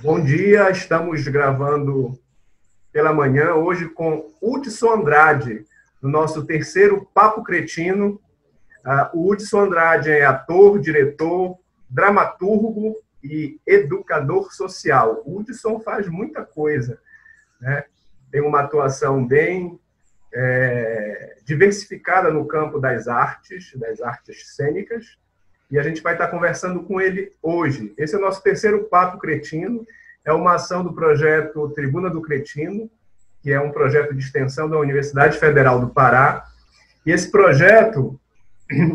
Bom dia, estamos gravando pela manhã, hoje com Hudson Andrade, no nosso terceiro Papo Cretino. O Hudson Andrade é ator, diretor, dramaturgo e educador social. O Hudson faz muita coisa, né? Tem uma atuação bem diversificada no campo das artes cênicas, e a gente vai estar conversando com ele hoje. Esse é o nosso terceiro Papo Cretino, é uma ação do projeto Tribuna do Cretino, que é um projeto de extensão da Universidade Federal do Pará. E esse projeto,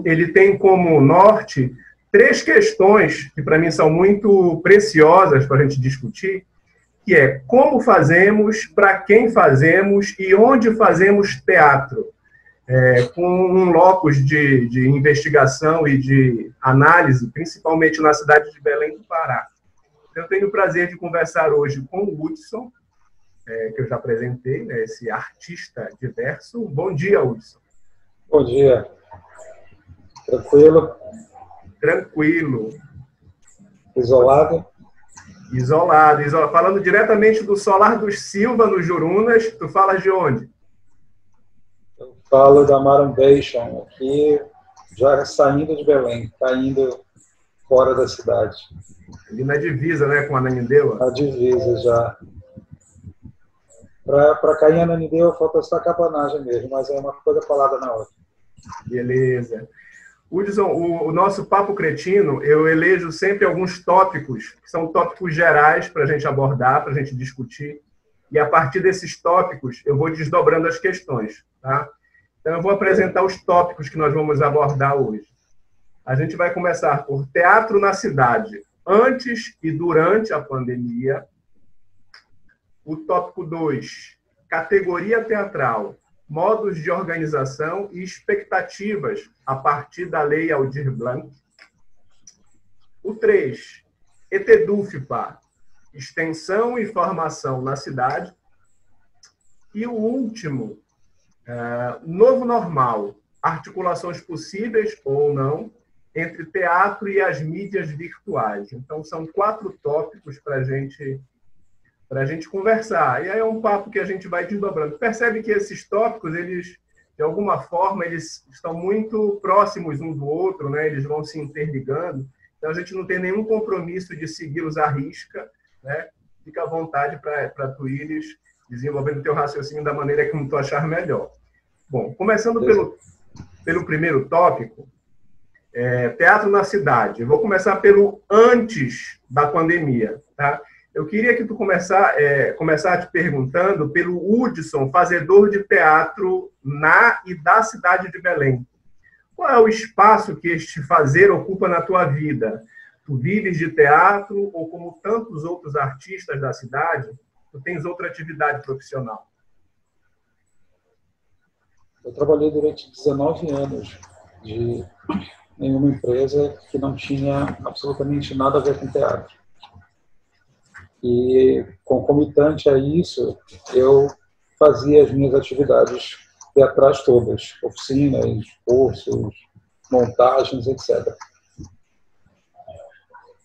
ele tem como norte 3 questões que, para mim, são muito preciosas para a gente discutir, que é como fazemos, para quem fazemos e onde fazemos teatro. Com um locus de investigação e de análise, principalmente na cidade de Belém do Pará. Eu tenho o prazer de conversar hoje com o Hudson, que eu já apresentei, né, esse artista diverso. Bom dia, Hudson. Bom dia. Tranquilo? Tranquilo. Isolado? Isolado. Falando diretamente do Solar dos Silva, no Jurunas. Tu falas de onde? Eu falo da Marambation, aqui, já saindo de Belém, indo fora da cidade. Ali na divisa, né, com Ananindeua? Na divisa, já. Para cair em Ananindeua, falta essa capanagem mesmo, mas é uma coisa falada na outra. Beleza. Hudson, o nosso Papo Cretino, eu elejo sempre alguns tópicos, que são tópicos gerais para a gente abordar, para a gente discutir, e a partir desses tópicos eu vou desdobrando as questões, tá? Então eu vou apresentar os tópicos que nós vamos abordar hoje. A gente vai começar por teatro na cidade, antes e durante a pandemia. O tópico 2, categoria teatral, modos de organização e expectativas a partir da Lei Aldir Blanc. O 3, ETEDUFPA, extensão e formação na cidade. E o último, novo normal, articulações possíveis ou não entre teatro e as mídias virtuais. Então, são 4 tópicos para a gente conversar. E aí é um papo que a gente vai desdobrando. Percebe que esses tópicos, eles, de alguma forma, eles estão muito próximos um do outro, né? Eles vão se interligando. Então, a gente não tem nenhum compromisso de segui-los à risca, né? Fica à vontade para tu ires desenvolvendo o teu raciocínio da maneira que tu achar melhor. Bom, começando pelo primeiro tópico, teatro na cidade. Eu vou começar pelo antes da pandemia, tá? Eu queria que tu começar te perguntando pelo Hudson, fazedor de teatro na e da cidade de Belém. Qual é o espaço que este fazer ocupa na tua vida? Tu vives de teatro ou, como tantos outros artistas da cidade, tu tens outra atividade profissional? Eu trabalhei durante 19 anos em uma empresa que não tinha absolutamente nada a ver com teatro. E, concomitante a isso, eu fazia as minhas atividades teatrais todas, oficinas, cursos, montagens, etc.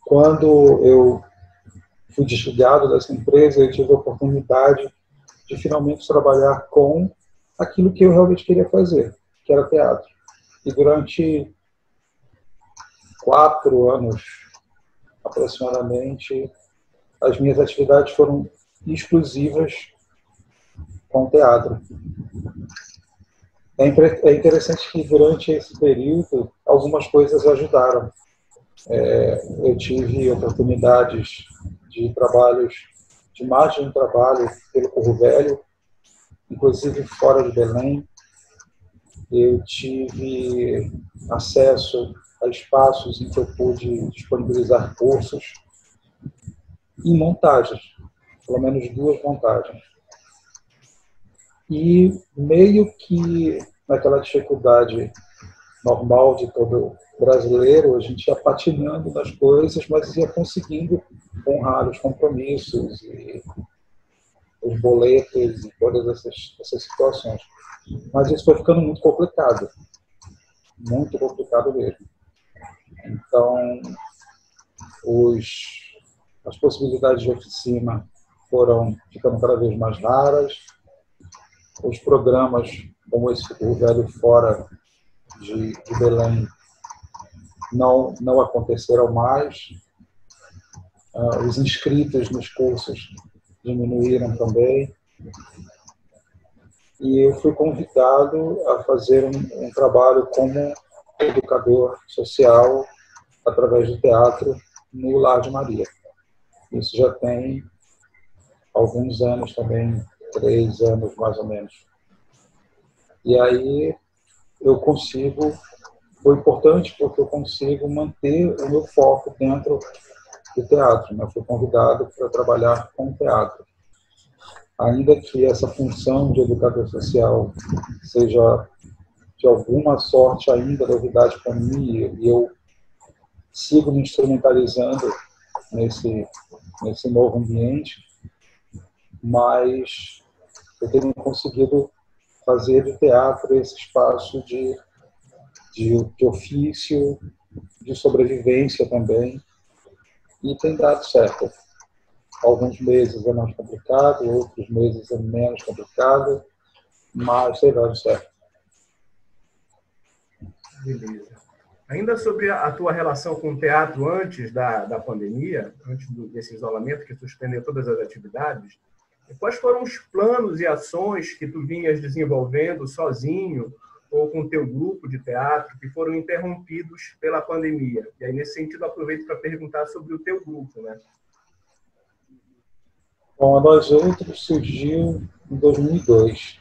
Quando eu fui desligado dessa empresa, eu tive a oportunidade de finalmente trabalhar com aquilo que eu realmente queria fazer, que era teatro. E durante 4 anos, aproximadamente, as minhas atividades foram exclusivas com teatro. É interessante que durante esse período algumas coisas ajudaram. Eu tive oportunidades de trabalhos, de mais de um trabalho pelo Corro Velho, inclusive fora de Belém. Eu tive acesso a espaços em que eu pude disponibilizar cursos e montagens, pelo menos 2 montagens. E meio que naquela dificuldade normal de todo brasileiro, a gente ia patinando nas coisas, mas ia conseguindo honrar os compromissos e os boletos e todas essas situações. Mas isso foi ficando muito complicado mesmo. Então, as possibilidades de oficina foram ficando cada vez mais raras. Os programas, como esse o Velho Fora de Belém, não aconteceram mais. Os inscritos nos cursos diminuíram também. E eu fui convidado a fazer um trabalho como educador social através do teatro no Lar de Maria. Isso já tem alguns anos também, 3 anos mais ou menos. E aí foi importante porque eu consigo manter o meu foco dentro do teatro. Eu fui convidado para trabalhar com teatro. Ainda que essa função de educador social seja de alguma sorte ainda novidade para mim, e eu sigo me instrumentalizando nesse novo ambiente, mas eu tenho conseguido fazer do teatro esse espaço de ofício, de sobrevivência também, e tem dado certo. Alguns meses é mais complicado, outros meses é menos complicado, mas tem dado certo. Beleza. Ainda sobre a tua relação com o teatro antes da pandemia, antes desse isolamento que suspendeu todas as atividades, quais foram os planos e ações que tu vinhas desenvolvendo sozinho ou com o teu grupo de teatro que foram interrompidos pela pandemia? E aí, nesse sentido, aproveito para perguntar sobre o teu grupo, né? Bom, a Nós Outros surgiu em 2002.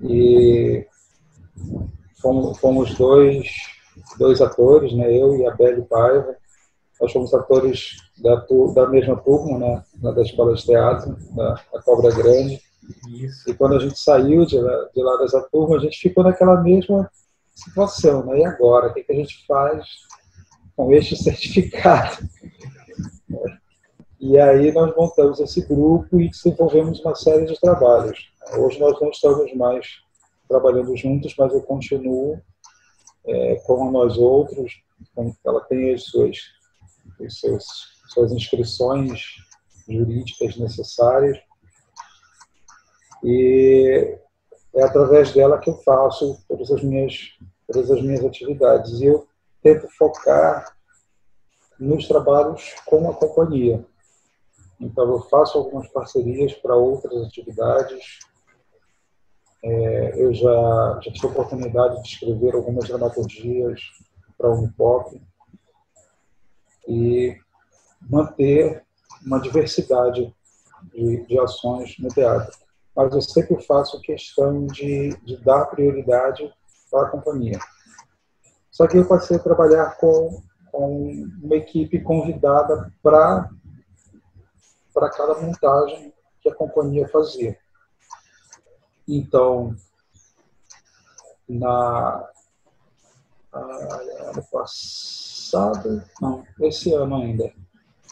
E fomos dois atores, né? Eu e a Beli Paiva. Nós fomos atores da mesma turma, né? Da escola de teatro, da Cobra Grande. Isso. E quando a gente saiu de lá dessa turma, a gente ficou naquela mesma situação, né? E agora? O que a gente faz com este certificado? E aí nós montamos esse grupo e desenvolvemos uma série de trabalhos. Hoje nós não estamos mais trabalhando juntos, mas eu continuo com a Nós Outros. Ela tem suas inscrições jurídicas necessárias. E é através dela que eu faço todas as minhas atividades. E eu tento focar nos trabalhos com a companhia. Então, eu faço algumas parcerias para outras atividades. Eu já tive a oportunidade de escrever algumas dramaturgias para a Unipop e manter uma diversidade de ações no teatro. Mas eu sempre faço questão de dar prioridade para a companhia. Só que eu passei a trabalhar com uma equipe convidada para cada montagem que a companhia fazia. Então, ano passado, não, esse ano ainda,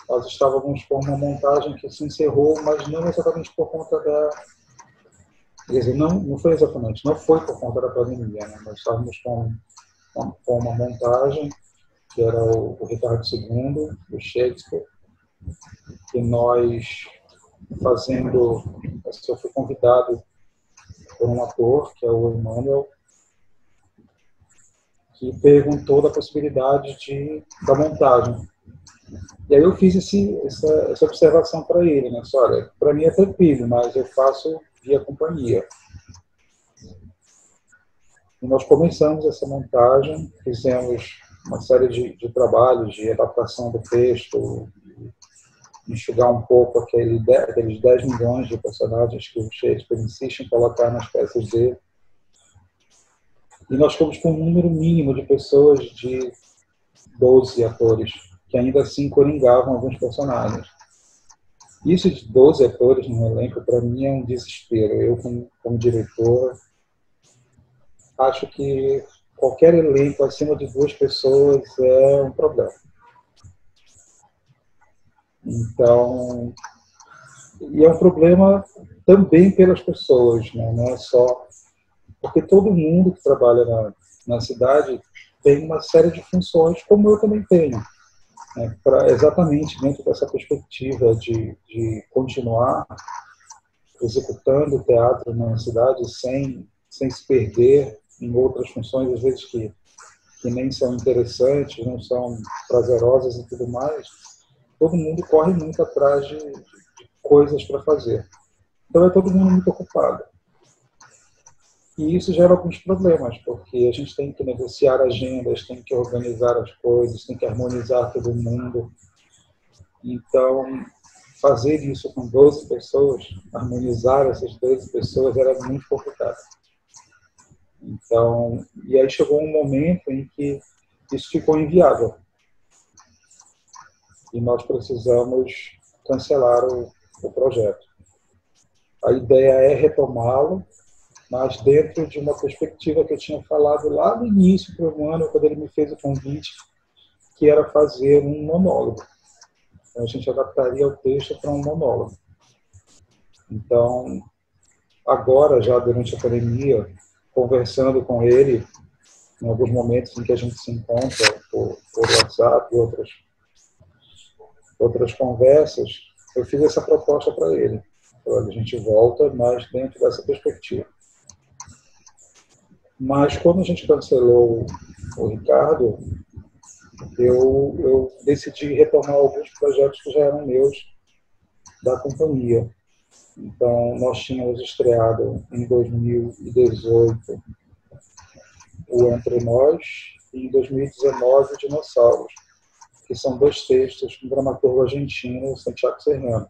nós estávamos com uma montagem que se encerrou, mas não exatamente por conta quer dizer, não foi exatamente, não foi por conta da pandemia, né? Nós estávamos com uma montagem que era o Ricardo II, do Shakespeare, que nós eu fui convidado por um ator, que é o Emmanuel, que perguntou da possibilidade da montagem. E aí eu fiz essa observação para ele, né? Olha, para mim é tranquilo, mas eu faço via companhia. E nós começamos essa montagem, fizemos uma série de trabalhos de adaptação do texto, enxugar um pouco aqueles 10 milhões de personagens que o Shakespeare insiste em colocar nas peças dele. E nós fomos com um número mínimo de pessoas, de 12 atores, que ainda assim coringavam alguns personagens. Isso de 12 atores no elenco, para mim, é um desespero. Eu, como diretor, acho que qualquer elenco acima de 2 pessoas é um problema. Então, e é um problema também pelas pessoas, né? Não é só... Porque todo mundo que trabalha na cidade tem uma série de funções, como eu também tenho, né, exatamente dentro dessa perspectiva de continuar executando o teatro na cidade sem se perder em outras funções, às vezes que nem são interessantes, não são prazerosas e tudo mais. Todo mundo corre muito atrás de coisas para fazer. Então é todo mundo muito ocupado. E isso gera alguns problemas, porque a gente tem que negociar agendas, tem que organizar as coisas, tem que harmonizar todo mundo. Então, fazer isso com 12 pessoas, harmonizar essas 12 pessoas era muito complicado. Então, e aí chegou um momento em que isso ficou inviável. E nós precisamos cancelar o projeto. A ideia é retomá-lo, mas dentro de uma perspectiva que eu tinha falado lá no início do ano, quando ele me fez o convite, que era fazer um monólogo. Então, a gente adaptaria o texto para um monólogo. Então, agora, já durante a pandemia, conversando com ele, em alguns momentos em que a gente se encontra por WhatsApp e outras conversas, eu fiz essa proposta para ele. A gente volta, mas dentro dessa perspectiva. Mas quando a gente cancelou o Ricardo, eu decidi retomar alguns projetos que já eram meus da companhia. Então, nós tínhamos estreado em 2018 o Entre Nós e em 2019 o Dinossauros, que são 2 textos do dramaturgo argentino Santiago Serrano.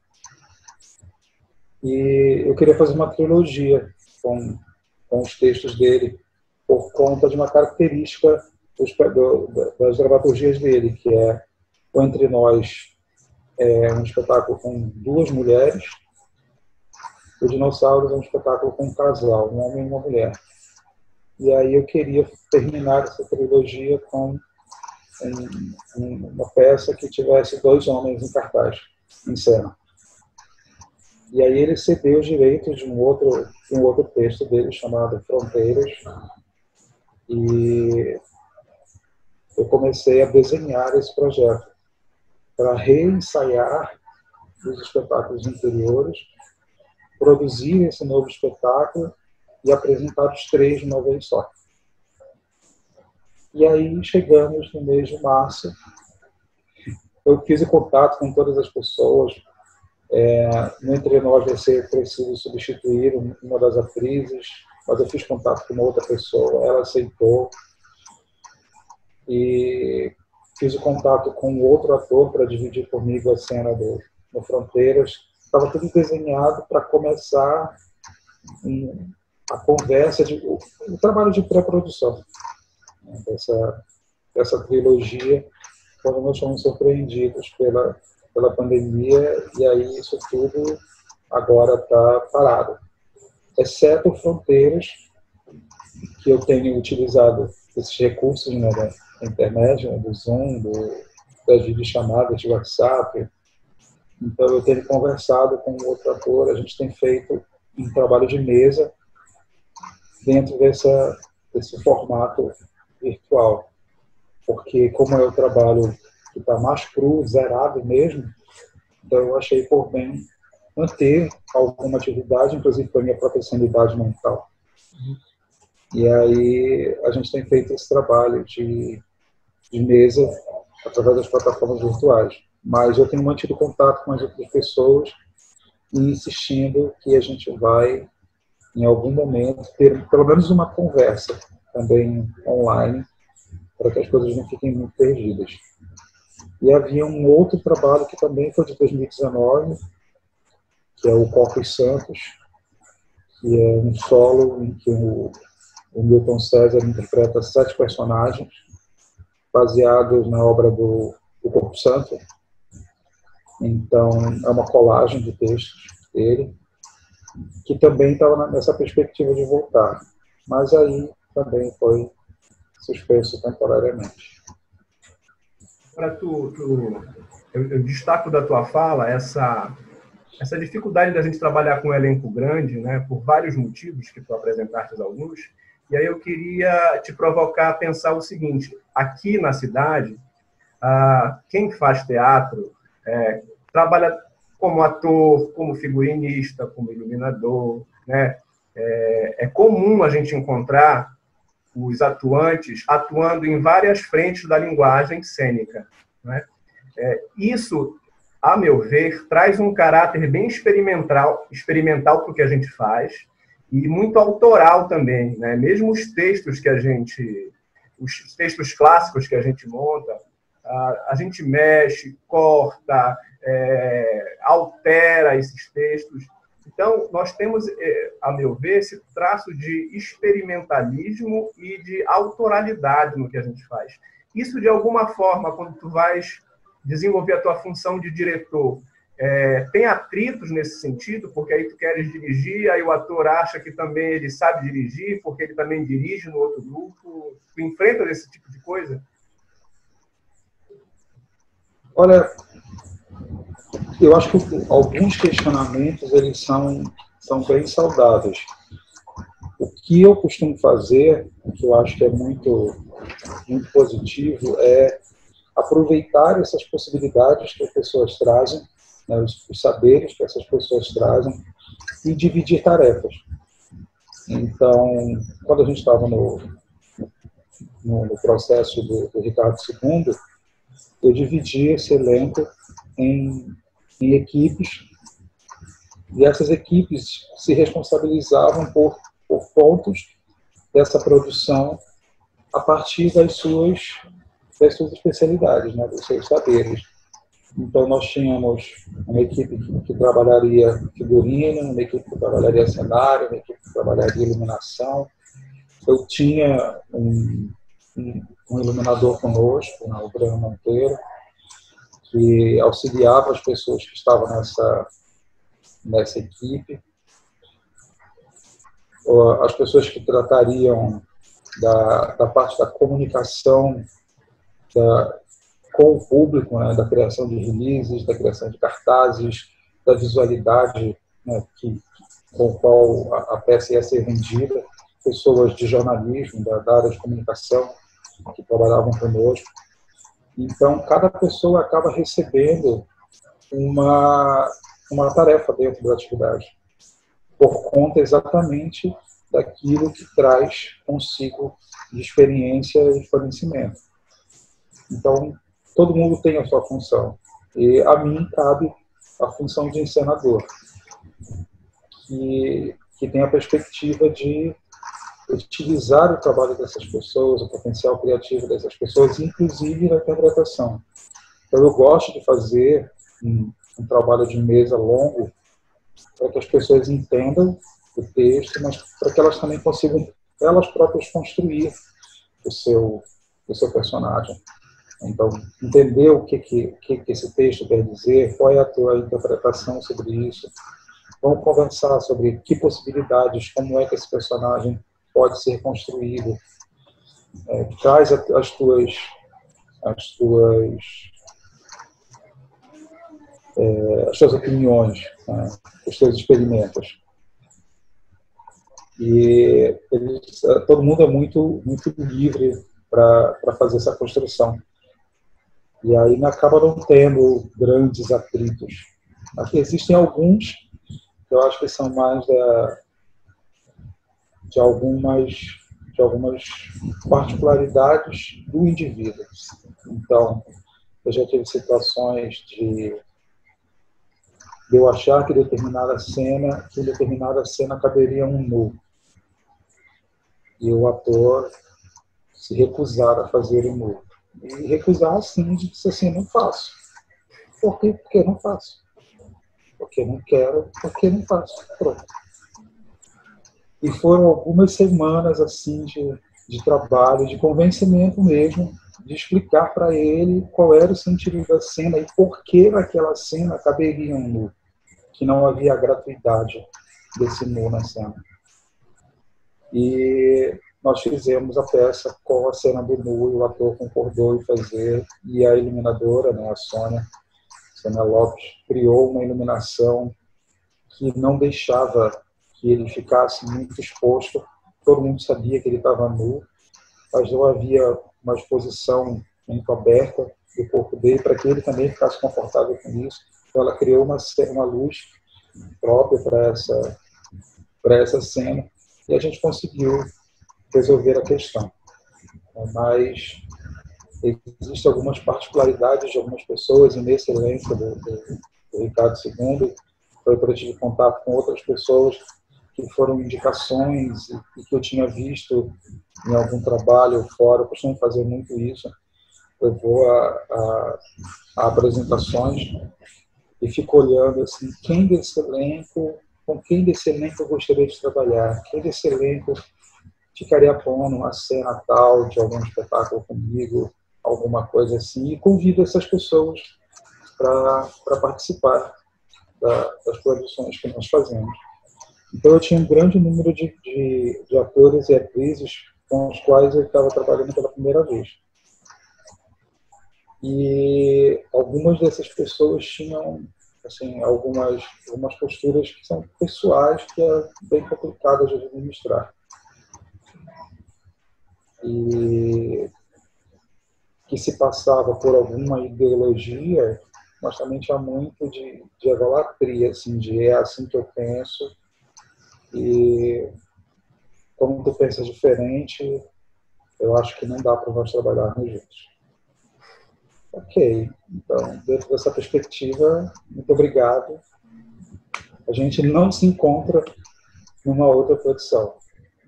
E eu queria fazer uma trilogia com os textos dele, por conta de uma característica das dramaturgias dele, que é o Entre Nós, é um espetáculo com 2 mulheres, o Dinossauros é um espetáculo com um casal, um homem e uma mulher. E aí eu queria terminar essa trilogia com uma peça que tivesse 2 homens em cartaz, em cena. E aí ele cedeu os direitos de um outro texto dele chamado Fronteiras. E eu comecei a desenhar esse projeto para reensaiar os espetáculos anteriores, produzir esse novo espetáculo e apresentar os 3 de uma vez só. E aí chegamos no mês de março, eu fiz o contato com todas as pessoas. No Entre Nós vai ser preciso substituir uma das atrizes, mas eu fiz contato com uma outra pessoa, ela aceitou. E fiz o contato com outro ator para dividir comigo a cena do Fronteiras. Estava tudo desenhado para começar a conversa, o trabalho de pré-produção dessa trilogia, quando nós fomos surpreendidos pela pandemia, e aí isso tudo agora está parado. Exceto Fronteiras, que eu tenho utilizado esses recursos, né, da internet, né, do Zoom, das videochamadas de WhatsApp. Então eu tenho conversado com outro ator, a gente tem feito um trabalho de mesa dentro desse formato virtual. Porque como é o trabalho que está mais cru, zerado mesmo, então eu achei por bem manter alguma atividade, inclusive para a minha própria sanidade mental. E aí a gente tem feito esse trabalho de mesa através das plataformas virtuais. Mas eu tenho mantido contato com as outras pessoas e insistindo que a gente vai, em algum momento, ter pelo menos uma conversa também online, para que as coisas não fiquem muito perdidas. E havia um outro trabalho que também foi de 2019, que é o Corpos Santos, que é um solo em que o Milton César interpreta 7 personagens, baseados na obra do Corpo Santo. Então, é uma colagem de textos dele, que também estava nessa perspectiva de voltar. Mas aí também foi suspenso temporariamente. Agora, eu destaco da tua fala essa dificuldade da gente trabalhar com um elenco grande, né, por vários motivos, que tu apresentaste alguns, E aí eu queria te provocar a pensar o seguinte: aqui na cidade, quem faz teatro trabalha como ator, como figurinista, como iluminador, né? É comum a gente encontrar os atuantes atuando em várias frentes da linguagem cênica, né? Isso, a meu ver, traz um caráter bem experimental para o que a gente faz e muito autoral também, né? Mesmo os textos os textos clássicos que a gente monta, a gente mexe, corta, altera esses textos. Então, nós temos, a meu ver, esse traço de experimentalismo e de autoralidade no que a gente faz. Isso, de alguma forma, quando tu vais desenvolver a tua função de diretor, tem atritos nesse sentido, porque aí tu queres dirigir, aí o ator acha que também ele sabe dirigir, porque ele também dirige no outro grupo. Tu enfrenta esse tipo de coisa? Olha, eu acho que alguns questionamentos eles são bem saudáveis. O que eu costumo fazer, que eu acho que é muito positivo, é aproveitar essas possibilidades que as pessoas trazem, né, os saberes que essas pessoas trazem, e dividir tarefas. Então, quando a gente estava no processo do Ricardo II, eu dividi esse elenco em equipes, e essas equipes se responsabilizavam por pontos dessa produção a partir das suas especialidades, né, dos seus saberes. Então, nós tínhamos uma equipe que trabalharia figurino, uma equipe que trabalharia cenário, uma equipe que trabalharia iluminação. Eu tinha um iluminador conosco, o Breno Monteiro, que auxiliava as pessoas que estavam nessa equipe. As pessoas que tratariam da parte da comunicação com o público, né, da criação de releases, da criação de cartazes, da visualidade, né, com a qual a peça ia ser vendida, pessoas de jornalismo, da área de comunicação, que trabalhavam conosco. Então, cada pessoa acaba recebendo uma tarefa dentro da atividade, por conta exatamente daquilo que traz consigo de experiência e de conhecimento. Então, todo mundo tem a sua função. E a mim cabe a função de encenador, que tem a perspectiva de utilizar o trabalho dessas pessoas, o potencial criativo dessas pessoas, inclusive na interpretação. Então, eu gosto de fazer um trabalho de mesa longo para que as pessoas entendam o texto, mas para que elas também consigam, elas próprias, construir o seu personagem. Então, entender o que esse texto quer dizer, qual é a tua interpretação sobre isso. Vamos conversar sobre que possibilidades, como é que esse personagem pode ser construído. Traz as tuas opiniões, né, os teus experimentos. E todo mundo é muito livre para fazer essa construção. E aí acaba não tendo grandes atritos. Aqui existem alguns que eu acho que são mais de algumas particularidades do indivíduo. Então, eu já tive situações de eu achar que em determinada cena caberia um nu. E o ator se recusar a fazer o nu. E recusar assim, de dizer assim, não faço. Por quê? Porque não faço. Porque não quero, porque não faço. Pronto. E foram algumas semanas assim de trabalho, de convencimento mesmo, de explicar para ele qual era o sentido da cena e por que naquela cena caberia um nu, que não havia gratuidade desse nu na cena. E nós fizemos a peça com a cena do nu, e o ator concordou em fazer, e a iluminadora, né, a Sônia Lopes, criou uma iluminação que não deixava que ele ficasse muito exposto, todo mundo sabia que ele estava nu, mas não havia uma exposição muito aberta do corpo dele para que ele também ficasse confortável com isso. Então ela criou uma luz própria para essa cena e a gente conseguiu resolver a questão. Mas existem algumas particularidades de algumas pessoas, e nesse elenco do Ricardo II, foi para eu tive contato com outras pessoas que foram indicações e que eu tinha visto em algum trabalho fora. Eu costumo fazer muito isso. Eu vou a apresentações e fico olhando assim, com quem desse elenco eu gostaria de trabalhar, quem desse elenco ficaria bom numa cena tal de algum espetáculo comigo, alguma coisa assim, e convido essas pessoas para participar das produções que nós fazemos. Então eu tinha um grande número de atores e atrizes com os quais eu estava trabalhando pela primeira vez. E algumas dessas pessoas tinham assim, algumas posturas que são pessoais, que é bem complicadas de administrar. E que se passava por alguma ideologia, mas também tinha muito de egolatria, assim, de é assim que eu penso, e como tu pensas diferente, eu acho que não dá para nós trabalharmos juntos. Ok, então, dentro dessa perspectiva, muito obrigado. A gente não se encontra numa outra produção,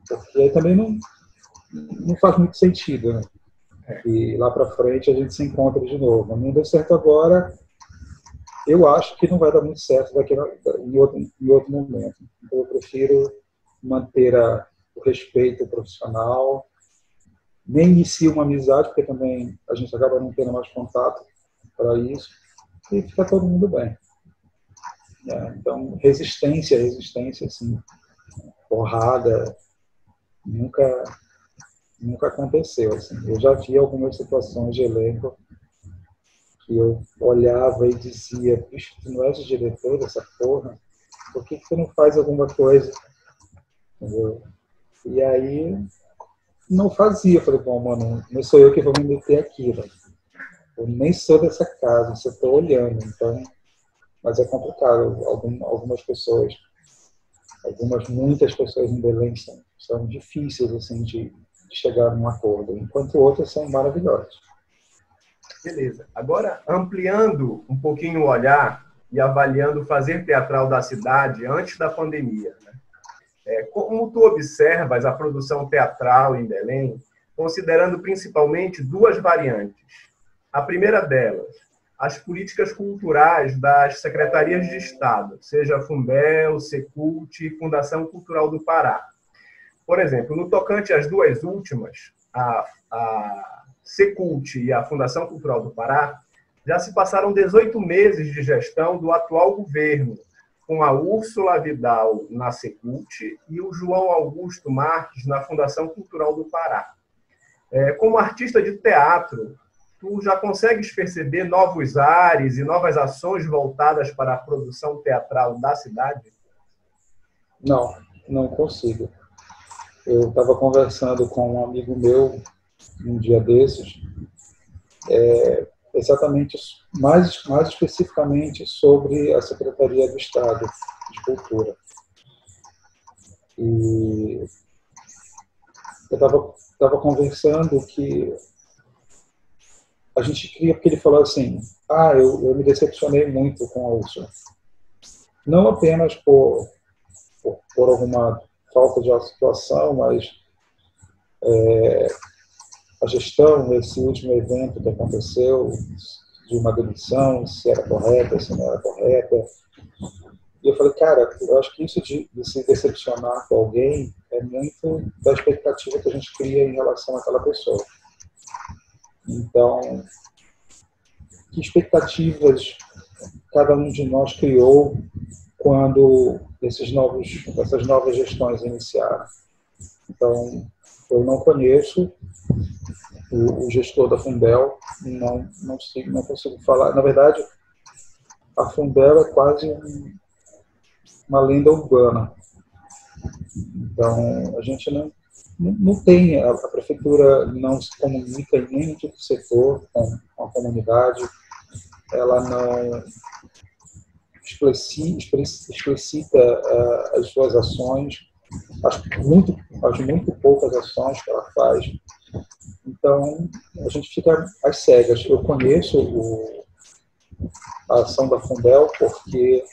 porque aí também não faz muito sentido, né? E lá para frente a gente se encontra de novo. Não deu certo agora, eu acho que não vai dar muito certo em outro momento. Então, eu prefiro manter o respeito profissional, nem inicio uma amizade, porque também a gente acaba não tendo mais contato para isso, e fica todo mundo bem. Então, resistência, assim, porrada, nunca aconteceu. Assim. Eu já vi algumas situações de elenco que eu olhava e dizia, bicho, tu não és o diretor dessa porra? Por que tu não faz alguma coisa? Entendeu? E aí, não fazia. Eu falei, bom, mano, não sou eu que vou me meter aqui, velho. Eu nem sou dessa casa, só estou olhando. Então, mas é complicado. Algumas pessoas, muitas pessoas em Belém são difíceis assim, de chegar num acordo, enquanto outras são maravilhosas. Beleza. Agora, ampliando um pouquinho o olhar e avaliando o fazer teatral da cidade antes da pandemia, né? Como tu observas a produção teatral em Belém, considerando principalmente duas variantes. A primeira delas, as políticas culturais das secretarias de Estado, seja a Fundel, Secult e Fundação Cultural do Pará. Por exemplo, no tocante às duas últimas, a Secult e a Fundação Cultural do Pará, já se passaram 18 meses de gestão do atual governo, com a Úrsula Vidal na Secult e o João Augusto Marques na Fundação Cultural do Pará. Como artista de teatro, tu já consegues perceber novos ares e novas ações voltadas para a produção teatral da cidade? Não consigo. Eu estava conversando com um amigo meu um dia desses, exatamente, mais especificamente sobre a Secretaria do Estado de Cultura. E eu estava conversando que a gente queria, porque ele falou assim, eu me decepcionei muito com a Úrsula. Não apenas por alguma falta de atuação, mas a gestão, esse último evento que aconteceu, de uma demissão, se era correta, se não era correta. E eu falei, cara, eu acho que isso de se decepcionar com alguém é muito da expectativa que a gente cria em relação àquela pessoa. Então, que expectativas cada um de nós criou quando essas novas gestões iniciaram? Então, eu não conheço o gestor da Fundel, não consigo falar. Na verdade, a Fundel é quase uma lenda urbana. Então, a gente não tem, a prefeitura não se comunica em nenhum tipo de setor com a comunidade, ela não explicita as suas ações, as muito poucas ações que ela faz. Então, a gente fica às cegas. Eu conheço a ação da Fundel porque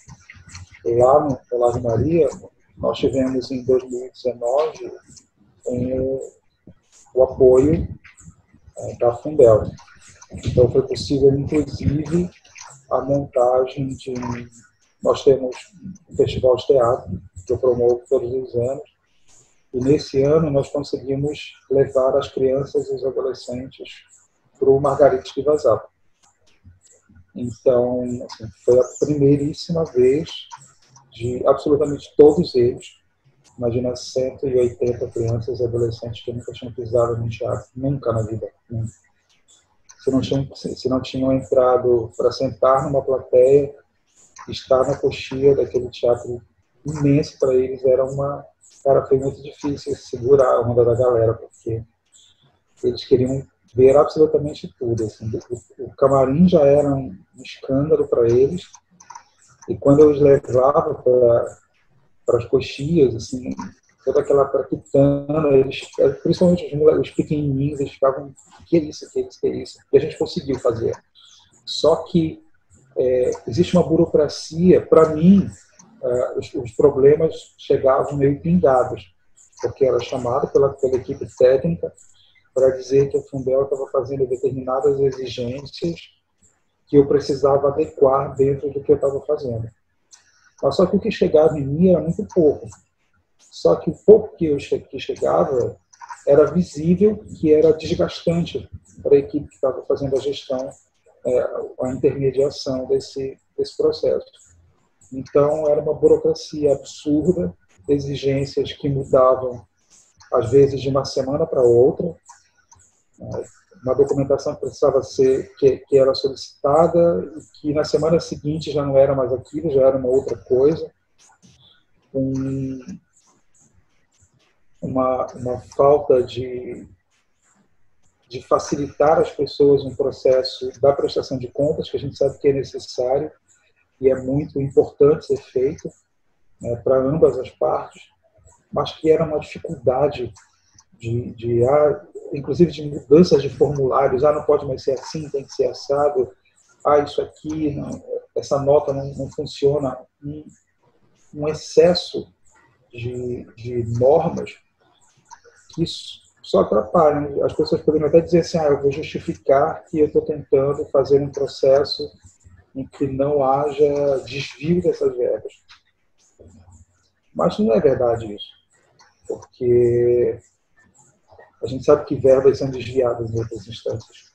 lá no Olavo Maria, nós tivemos em 2019 o apoio da Fundel. Então, foi possível, inclusive, a montagem de... Nós temos um festival de teatro, que eu promovo todos os anos, e nesse ano nós conseguimos levar as crianças e os adolescentes para o Margarite de Vazap. Então, assim, foi a primeiríssima vez de absolutamente todos eles, imagina 180 crianças e adolescentes que nunca tinham pisado no teatro, nunca na vida, nunca. Se não tinham entrado para sentar numa plateia, estar na coxia daquele teatro imenso para eles Cara, foi muito difícil segurar a onda da galera, porque eles queriam ver absolutamente tudo. Assim. O camarim já era um escândalo para eles, e quando eu os levava para as coxias, assim, toda aquela traquitana, principalmente os pequenininhos, eles ficavam, que é isso? E a gente conseguiu fazer. Só que existe uma burocracia, para mim, os problemas chegavam meio pingados, porque era chamado pela equipe técnica para dizer que a Fundel estava fazendo determinadas exigências que eu precisava adequar dentro do que eu estava fazendo. Mas só que o que chegava em mim era muito pouco. Só que o pouco que chegava era visível que era desgastante para a equipe que estava fazendo a gestão, a intermediação desse processo. Então, era uma burocracia absurda, exigências que mudavam, às vezes, de uma semana para outra. Uma documentação que precisava ser, que era solicitada, e que na semana seguinte já não era mais aquilo, já era uma outra coisa. Uma falta de facilitar às pessoas um processo da prestação de contas, que a gente sabe que é necessário, e é muito importante ser feito, né, para ambas as partes, mas que era uma dificuldade inclusive de mudanças de formulários. Não pode mais ser assim, tem que ser assado. Isso aqui, não, essa nota não funciona. Um excesso de normas que só atrapalham. As pessoas poderiam até dizer assim, eu vou justificar que eu estou tentando fazer um processo em que não haja desvio dessas verbas. Mas não é verdade isso, porque a gente sabe que verbas são desviadas em outras instâncias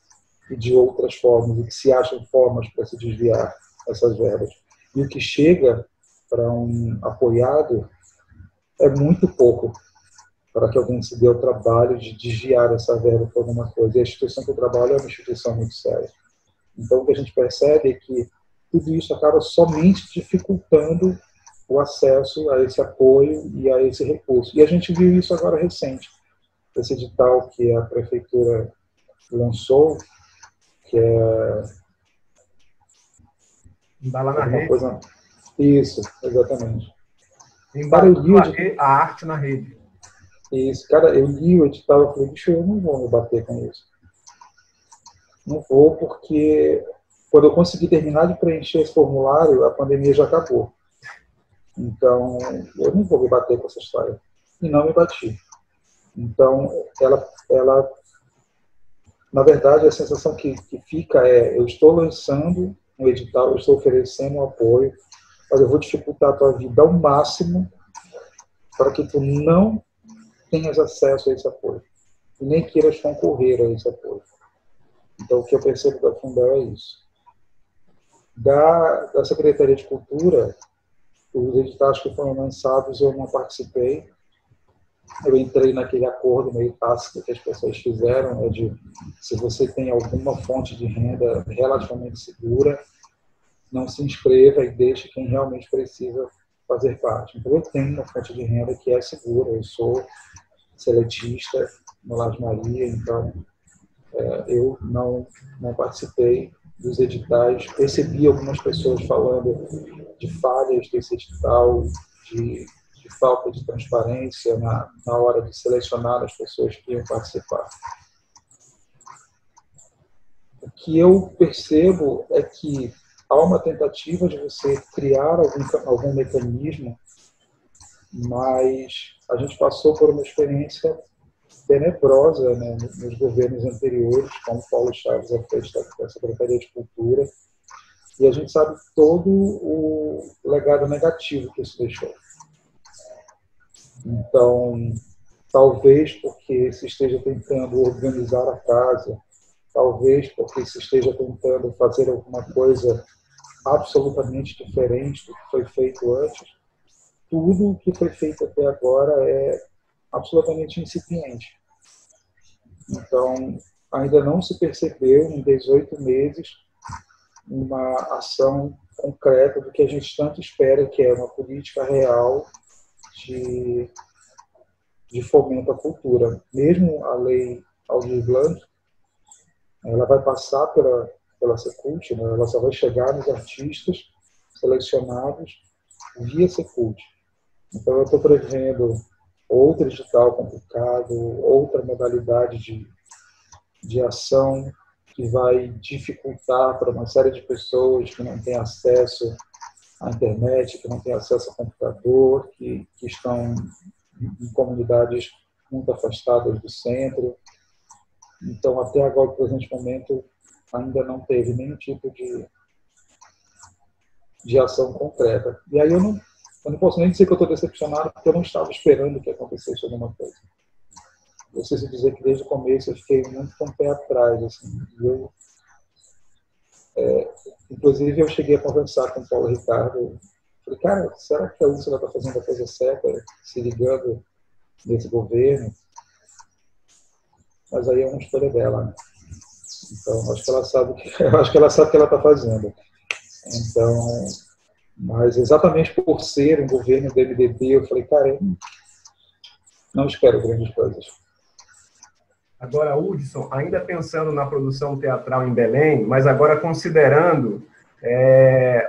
e de outras formas, e que se acham formas para se desviar essas verbas. E o que chega para um apoiado é muito pouco para que alguém se dê o trabalho de desviar essa verba por alguma coisa. E a instituição que eu trabalho é uma instituição muito séria. Então, o que a gente percebe é que tudo isso acaba somente dificultando o acesso a esse apoio e a esse recurso. E a gente viu isso agora recente. Esse edital que a prefeitura lançou, que é... Embala na rede. Coisa... Isso, exatamente. Embalando a arte na rede. Isso, cara, eu li o edital e falei, bicho, eu não vou me bater com isso. Não vou, porque quando eu consegui terminar de preencher esse formulário, a pandemia já acabou. Então, eu não vou me bater com essa história. E não me bati. Então, ela na verdade, a sensação que fica é, eu estou lançando um edital, eu estou oferecendo um apoio, mas eu vou dificultar a tua vida ao máximo para que tu não tenhas acesso a esse apoio. E nem queiras concorrer a esse apoio. Então, o que eu percebo da Fundel é isso. Da Secretaria de Cultura, os editais que foram lançados eu não participei. Eu entrei naquele acordo meio tácito que as pessoas fizeram, de se você tem alguma fonte de renda relativamente segura, não se inscreva e deixe quem realmente precisa fazer parte. Então, eu tenho uma fonte de renda que é segura, eu sou seletista no Las Maria, então eu não participei dos editais. Percebi algumas pessoas falando de falhas desse edital, de falta de transparência na hora de selecionar as pessoas que iam participar. O que eu percebo é que há uma tentativa de você criar algum mecanismo, mas a gente passou por uma experiência tenebrosa, né, nos governos anteriores, como Paulo Chaves à frente da Secretaria de Cultura, e a gente sabe todo o legado negativo que isso deixou. Então, talvez porque se esteja tentando organizar a casa, talvez porque se esteja tentando fazer alguma coisa absolutamente diferente do que foi feito antes, tudo o que foi feito até agora é absolutamente incipiente. Então, ainda não se percebeu, em 18 meses, uma ação concreta do que a gente tanto espera, que é uma política real de fomento à cultura. Mesmo a lei Aldir Blanc, ela vai passar pela Secult, né? Ela só vai chegar nos artistas selecionados via Secult. Então, eu estou prevendo outro edital complicado, outra modalidade de ação que vai dificultar para uma série de pessoas que não têm acesso à internet, que não têm acesso a computador, que estão em comunidades muito afastadas do centro. Então, até agora, no presente momento, ainda não teve nenhum tipo de ação concreta. E aí eu não posso nem dizer que eu estou decepcionado, porque eu não estava esperando que acontecesse alguma coisa. Eu preciso dizer que desde o começo eu fiquei muito com o pé atrás. Assim, inclusive, eu cheguei a conversar com o Paulo Ricardo. Falei, cara, será que a Úrsula está fazendo a coisa certa, se ligando nesse governo? Mas aí é uma escolha dela, né? Então, acho que ela sabe o que ela está fazendo. Então, mas exatamente por ser um governo do MDB, eu falei, cara, eu não espero grandes coisas. Agora, Hudson, ainda pensando na produção teatral em Belém, mas agora considerando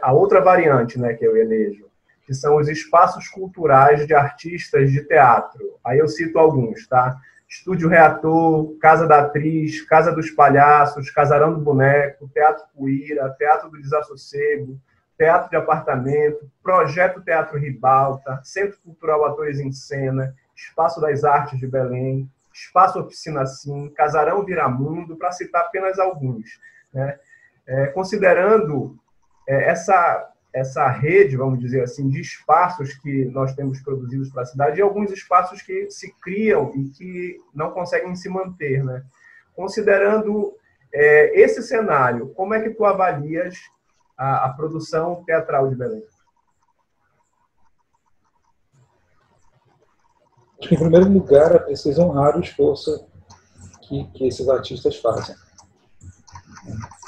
a outra variante, né, que eu elejo, que são os espaços culturais de artistas de teatro. Aí eu cito alguns, tá? Estúdio Reator, Casa da Atriz, Casa dos Palhaços, Casarão do Boneco, Teatro Cuíra, Teatro do Desassossego, Teatro de Apartamento, Projeto Teatro Ribalta, Centro Cultural Atores em Cena, Espaço das Artes de Belém, Espaço Oficina Sim, Casarão Viramundo, para citar apenas alguns, né? Considerando essa rede, vamos dizer assim, de espaços que nós temos produzidos para a cidade, e alguns espaços que se criam e que não conseguem se manter, né? Considerando esse cenário, como é que tu avalias a produção teatral de Belém? Acho que, em primeiro lugar, é preciso honrar o esforço que esses artistas fazem.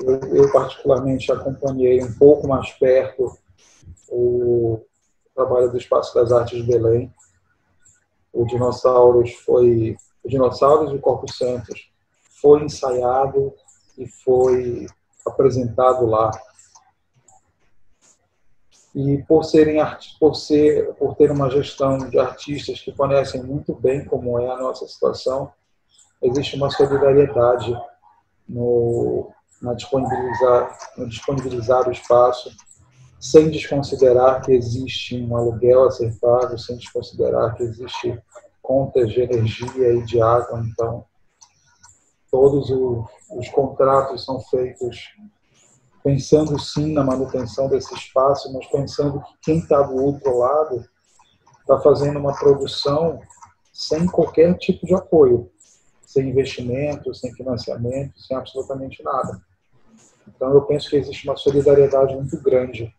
Eu, particularmente, acompanhei um pouco mais perto o trabalho do Espaço das Artes de Belém. O Dinossauros de Corpus Santos foi ensaiado e foi apresentado lá. E por ter uma gestão de artistas que conhecem muito bem como é a nossa situação, existe uma solidariedade no disponibilizar o espaço, sem desconsiderar que existe um aluguel a ser pago, sem desconsiderar que existe contas de energia e de água. Então, todos os contratos são feitos pensando sim na manutenção desse espaço, mas pensando que quem está do outro lado está fazendo uma produção sem qualquer tipo de apoio, sem investimento, sem financiamento, sem absolutamente nada. Então, eu penso que existe uma solidariedade muito grande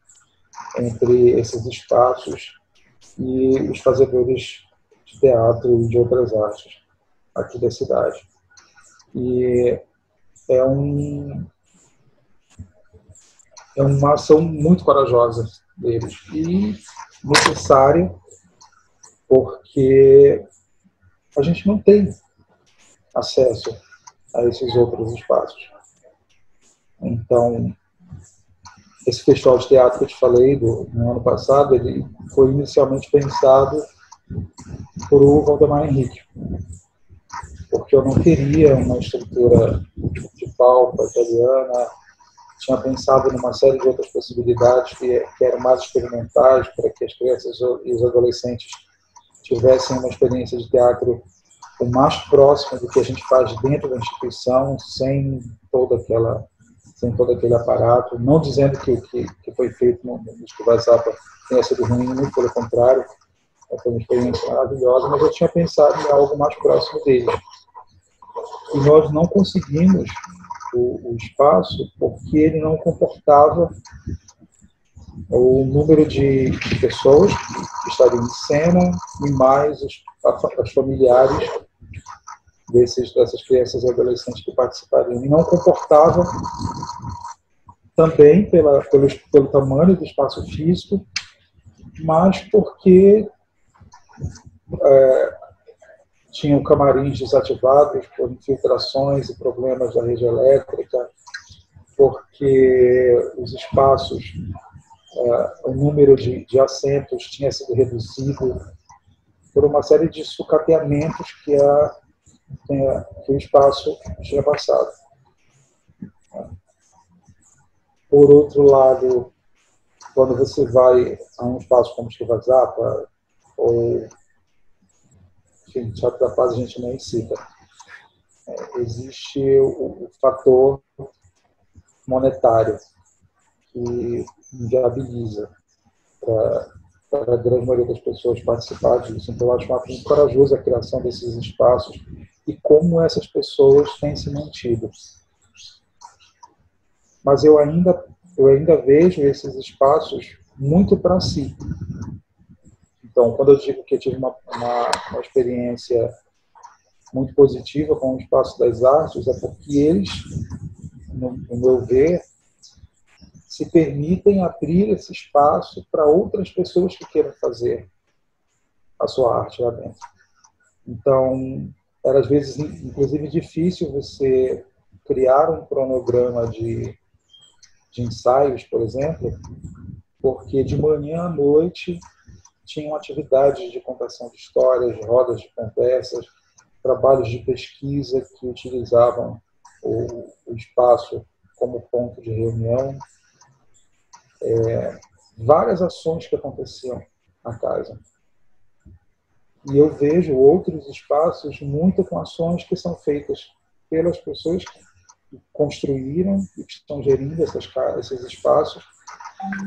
entre esses espaços e os fazedores de teatro e de outras artes aqui da cidade. E é uma ação muito corajosa deles e necessária, porque a gente não tem acesso a esses outros espaços. Então, esse festival de teatro que eu te falei no ano passado, ele foi inicialmente pensado por o Valdemar Henrique, porque eu não queria uma estrutura de palco italiana, tinha pensado numa série de outras possibilidades que eram mais experimentais, para que as crianças e os adolescentes tivessem uma experiência de teatro o mais próximo do que a gente faz dentro da instituição, sem todo aquele aparato. Não dizendo que o que foi feito no Festival Zappa tenha sido ruim, muito pelo contrário, foi uma experiência maravilhosa, mas eu tinha pensado em algo mais próximo dele. E nós não conseguimos o espaço porque ele não comportava o número de pessoas que estariam em cena e mais os familiares dessas crianças e adolescentes que participariam. E não comportava também pelo tamanho do espaço físico, mas porque tinham camarins desativados por infiltrações e problemas da rede elétrica, porque os espaços, o número de assentos tinha sido reduzido por uma série de sucateamentos que o espaço tinha passado. Por outro lado, quando você vai a um espaço como o Festival Zappa, ou enfim, Teatro da Paz a gente nem cita, existe o fator monetário que inviabiliza para a grande maioria das pessoas participar disso. Então, eu acho muito corajoso a criação desses espaços e como essas pessoas têm se mantido. Mas eu ainda vejo esses espaços muito para si. Então, quando eu digo que eu tive uma experiência muito positiva com o Espaço das Artes, é porque eles, no meu ver, se permitem abrir esse espaço para outras pessoas que queiram fazer a sua arte lá dentro. Então, era às vezes, inclusive, difícil você criar um cronograma de ensaios, por exemplo, porque de manhã à noite tinham atividades de contação de histórias, rodas de conversas, trabalhos de pesquisa que utilizavam o espaço como ponto de reunião, várias ações que aconteciam na casa. E eu vejo outros espaços muito com ações que são feitas pelas pessoas que construíram e que estão gerindo esses espaços,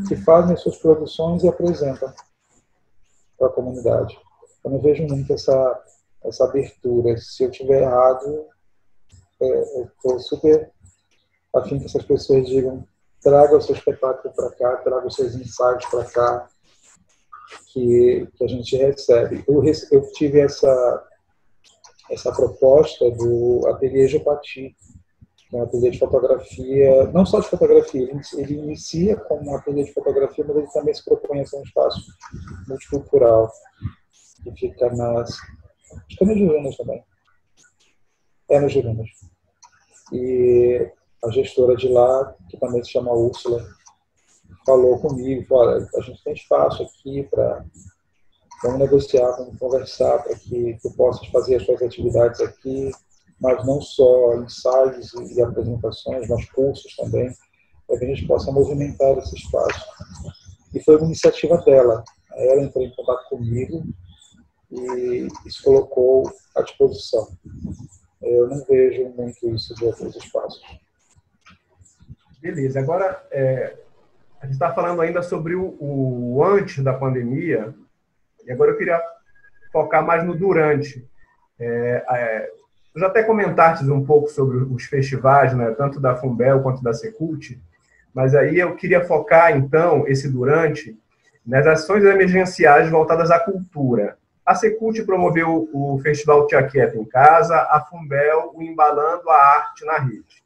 que fazem as suas produções e apresentam para a comunidade. Eu não vejo muito essa abertura. Se eu estiver errado, eu estou super afim que essas pessoas digam: traga o seu espetáculo para cá, traga os seus ensaios para cá, que a gente recebe. Eu tive essa proposta do Ateliê Jopati, que é um ateliê de fotografia, não só de fotografia, ele inicia como um ateliê de fotografia, mas ele também se propõe a ser um espaço multicultural, que fica acho que é no Jurunas também. É no Jurunas. E a gestora de lá, que também se chama Úrsula, falou comigo, olha, a gente tem espaço aqui vamos negociar, vamos conversar para que tu possas fazer as suas atividades aqui, mas não só ensaios e apresentações, mas cursos também, para que a gente possa movimentar esse espaço. E foi uma iniciativa dela. Ela entrou em contato comigo e se colocou à disposição. Eu não vejo muito isso de outros espaços. Beleza. Agora, a gente está falando ainda sobre o antes da pandemia, e agora eu queria focar mais no durante. Já até comentaste um pouco sobre os festivais, né, tanto da Fumbel quanto da Secult, mas aí eu queria focar, então, esse durante, nas ações emergenciais voltadas à cultura. A Secult promoveu o Festival Tia Quieta em Casa, a Fumbel o Embalando a Arte na Rede.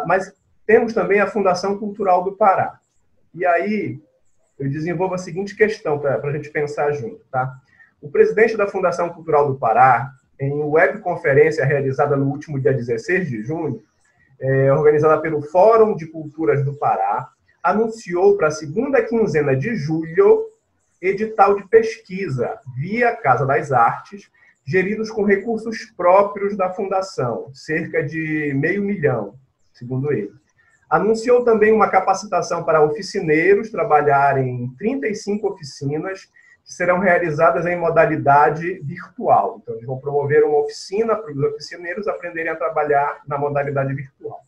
Mas temos também a Fundação Cultural do Pará. E aí eu desenvolvo a seguinte questão para a gente pensar junto, tá? O presidente da Fundação Cultural do Pará, em webconferência realizada no último dia 16 de junho, organizada pelo Fórum de Culturas do Pará, anunciou para a segunda quinzena de julho edital de pesquisa via Casa das Artes, geridos com recursos próprios da Fundação, cerca de R$500 mil, segundo ele. Anunciou também uma capacitação para oficineiros trabalharem em 35 oficinas, que serão realizadas em modalidade virtual. Então, eles vão promover uma oficina para os oficineiros aprenderem a trabalhar na modalidade virtual.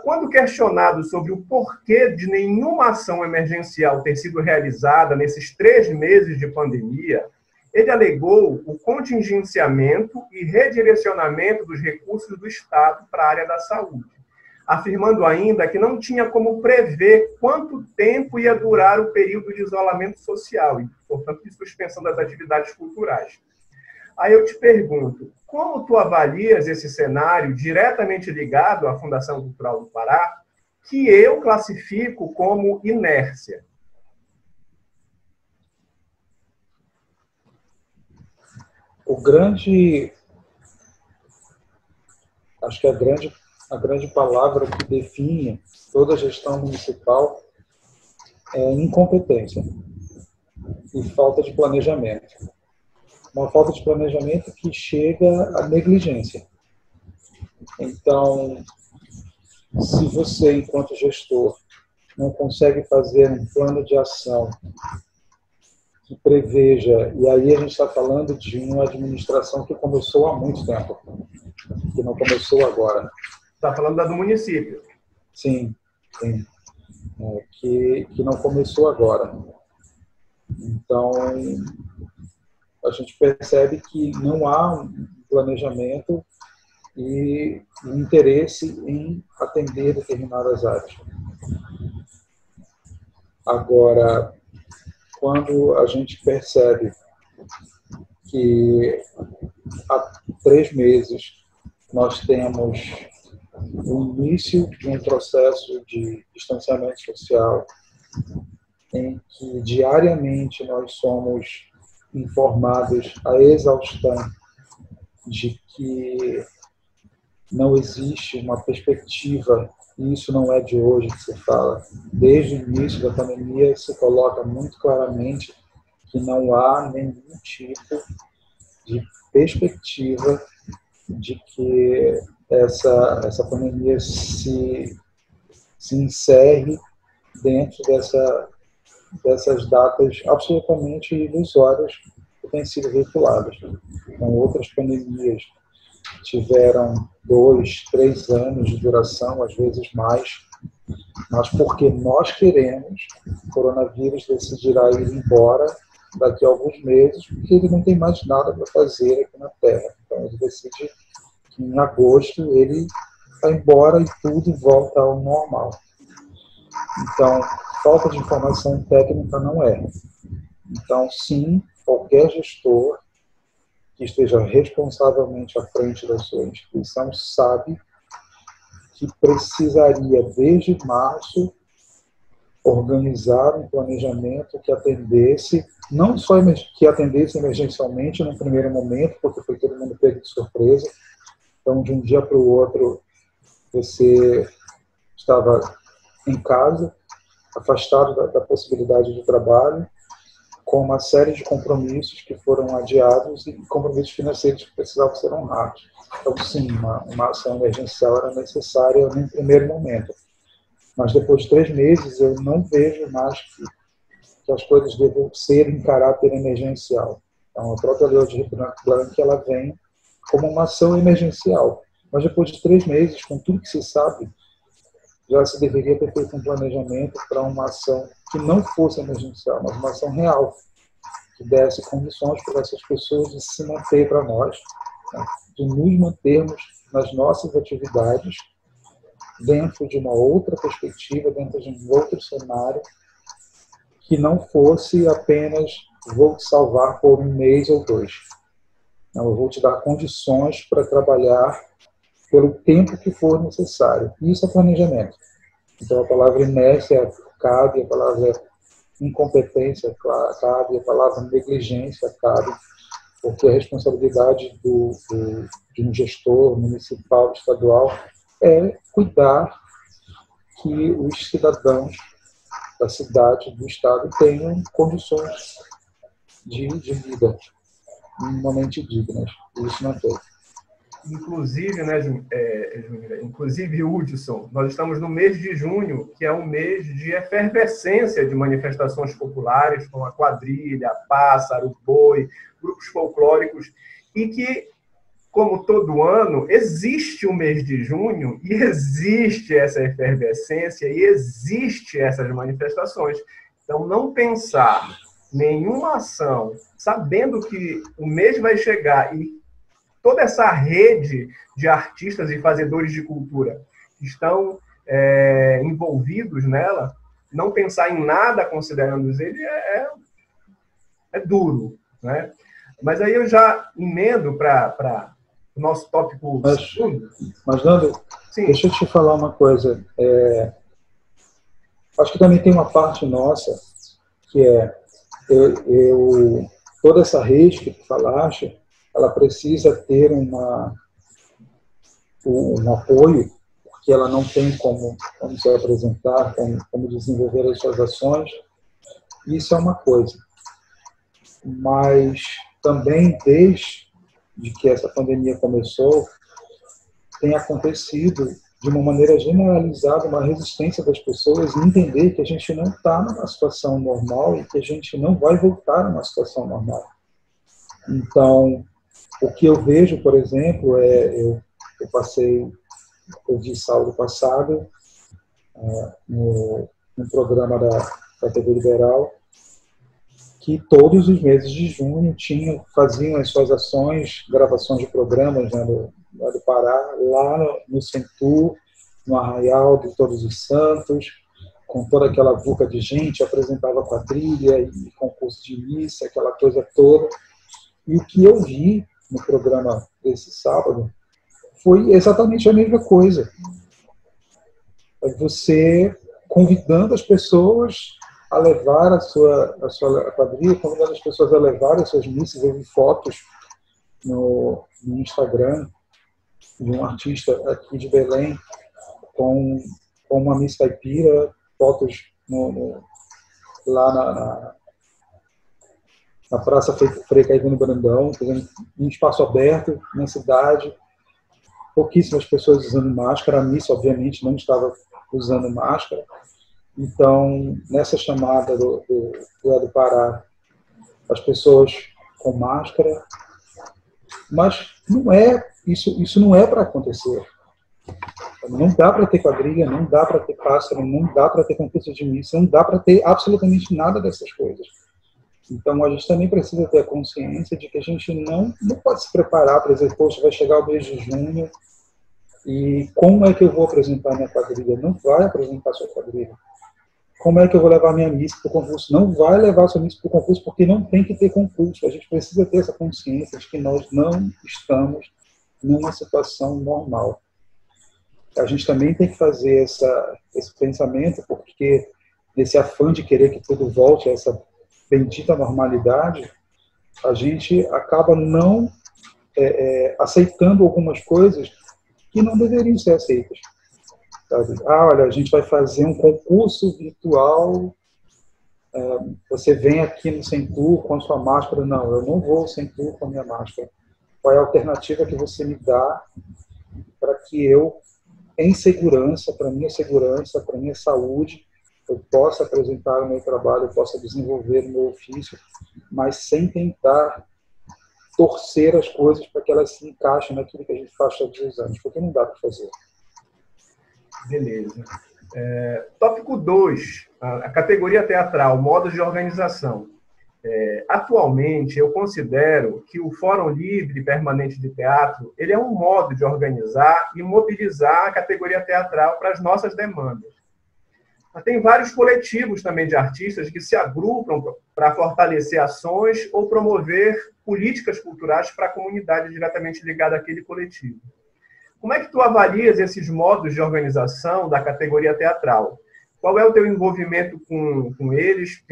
Quando questionado sobre o porquê de nenhuma ação emergencial ter sido realizada nesses 3 meses de pandemia, ele alegou o contingenciamento e redirecionamento dos recursos do Estado para a área da saúde, afirmando ainda que não tinha como prever quanto tempo ia durar o período de isolamento social e, portanto, de suspensão das atividades culturais. Aí eu te pergunto, como tu avalias esse cenário diretamente ligado à Fundação Cultural do Pará, que eu classifico como inércia? Acho que a grande palavra que define toda a gestão municipal é incompetência e falta de planejamento. Uma falta de planejamento que chega à negligência. Então, se você, enquanto gestor, não consegue fazer um plano de ação que preveja, e aí a gente está falando de uma administração que começou há muito tempo, que não começou agora. Está falando da do município. Sim, sim. Que não começou agora. Então, a gente percebe que não há um planejamento e um interesse em atender determinadas áreas. Agora, quando a gente percebe que há 3 meses nós temos o início de um processo de distanciamento social, em que diariamente nós somos informados a exaustão de que não existe uma perspectiva, e isso não é de hoje que se fala, desde o início da pandemia se coloca muito claramente que não há nenhum tipo de perspectiva de que essa pandemia se encerre dentro dessas datas absolutamente ilusórias que têm sido veiculadas. Então, outras pandemias tiveram 2, 3 anos de duração, às vezes mais, mas porque nós queremos, o coronavírus decidirá ir embora daqui a alguns meses, porque ele não tem mais nada para fazer aqui na Terra. Então, ele decide que em agosto ele vai embora e tudo volta ao normal. Então, falta de informação técnica não é. Então, sim, qualquer gestor que esteja responsavelmente à frente da sua instituição sabe que precisaria, desde março, organizar um planejamento que atendesse, não só que atendesse emergencialmente no primeiro momento, porque foi todo mundo pego de surpresa. Então, de um dia para o outro, você estava em casa, afastado da possibilidade de trabalho, com uma série de compromissos que foram adiados e compromissos financeiros que precisavam ser honrados. Então, sim, uma ação emergencial era necessária no primeiro momento. Mas depois de 3 meses, eu não vejo mais que as coisas devam ser em caráter emergencial. Então, a própria Lei Aldir Blanc, ela vem como uma ação emergencial. Mas depois de 3 meses, com tudo que se sabe, já se deveria ter feito um planejamento para uma ação que não fosse emergencial, mas uma ação real, que desse condições para essas pessoas de se manter para nós, né, de nos mantermos nas nossas atividades dentro de uma outra perspectiva, dentro de um outro cenário, que não fosse apenas vou te salvar por 1 mês ou 2. Não, eu vou te dar condições para trabalhar pelo tempo que for necessário. Isso é planejamento. Então, a palavra inércia cabe, a palavra incompetência cabe, a palavra negligência cabe, porque a responsabilidade de um gestor municipal, estadual, é cuidar que os cidadãos da cidade, do estado, tenham condições de vida minimamente dignas. E isso não é feito. Inclusive, né, inclusive, Hudson, nós estamos no mês de junho, que é um mês de efervescência de manifestações populares, como a quadrilha, pássaro, boi, grupos folclóricos, e que, como todo ano, existe o mês de junho e existe essa efervescência e existe essas manifestações. Então, não pensar nenhuma ação, sabendo que o mês vai chegar e toda essa rede de artistas e fazedores de cultura que estão envolvidos nela, não pensar em nada considerando ele é duro, né? Mas aí eu já emendo para o nosso tópico segundo. Mas, Nando, Sim. Deixa eu te falar uma coisa. Acho que também tem uma parte nossa, que é toda essa rede que tu falaste, ela precisa ter um apoio, porque ela não tem como se apresentar, como desenvolver as suas ações. Isso é uma coisa. Mas também, desde que essa pandemia começou, tem acontecido de uma maneira generalizada uma resistência das pessoas em entender que a gente não está numa situação normal e que a gente não vai voltar a uma situação normal. Então, o que eu vejo, por exemplo, eu vi sábado passado no programa da TV Liberal, que todos os meses de junho faziam as suas ações, gravações de programas, né, do Pará, lá no Centur, no Arraial de Todos os Santos, com toda aquela vulca de gente, apresentava quadrilha e concurso de missa, aquela coisa toda. E o que eu vi no programa desse sábado foi exatamente a mesma coisa. Você convidando as pessoas a levar a sua quadrilha, convidando as pessoas a levar as suas missas. Eu vi fotos no Instagram de um artista aqui de Belém com uma missa caipira, fotos lá na Praça Frei Caetano Brandão, em espaço aberto, na cidade, pouquíssimas pessoas usando máscara, a missa obviamente não estava usando máscara. Então, nessa chamada do Pará, as pessoas com máscara, mas isso não é para acontecer. Não dá para ter quadrilha, não dá para ter pássaro, não dá para ter concurso de missa, não dá para ter absolutamente nada dessas coisas. Então, a gente também precisa ter a consciência de que a gente não pode se preparar para dizer, poxa, vai chegar o mês de junho e como é que eu vou apresentar minha quadrilha? Não vai apresentar sua quadrilha. Como é que eu vou levar minha missa para o concurso? Não vai levar sua missa para o concurso, porque não tem que ter concurso. A gente precisa ter essa consciência de que nós não estamos numa situação normal. A gente também tem que fazer esse pensamento, porque nesse afã de querer que tudo volte a essa bendita normalidade, a gente acaba não aceitando algumas coisas que não deveriam ser aceitas. Sabe? Olha, a gente vai fazer um concurso virtual, você vem aqui no Centur com a sua máscara. Não, eu não vou ao Centur com a minha máscara. Qual é a alternativa que você me dá para que eu, em segurança, para minha saúde, eu possa apresentar o meu trabalho, eu possa desenvolver o meu ofício, mas sem tentar torcer as coisas para que elas se encaixem naquilo que a gente faz todos os anos, porque não dá para fazer. Beleza. Tópico 2, a categoria teatral, modos de organização. Atualmente, eu considero que o Fórum Livre Permanente de Teatro ele é um modo de organizar e mobilizar a categoria teatral para as nossas demandas. Mas tem vários coletivos também de artistas que se agrupam para fortalecer ações ou promover políticas culturais para a comunidade diretamente ligada àquele coletivo. Como é que tu avalias esses modos de organização da categoria teatral? qual é o teu envolvimento com eles,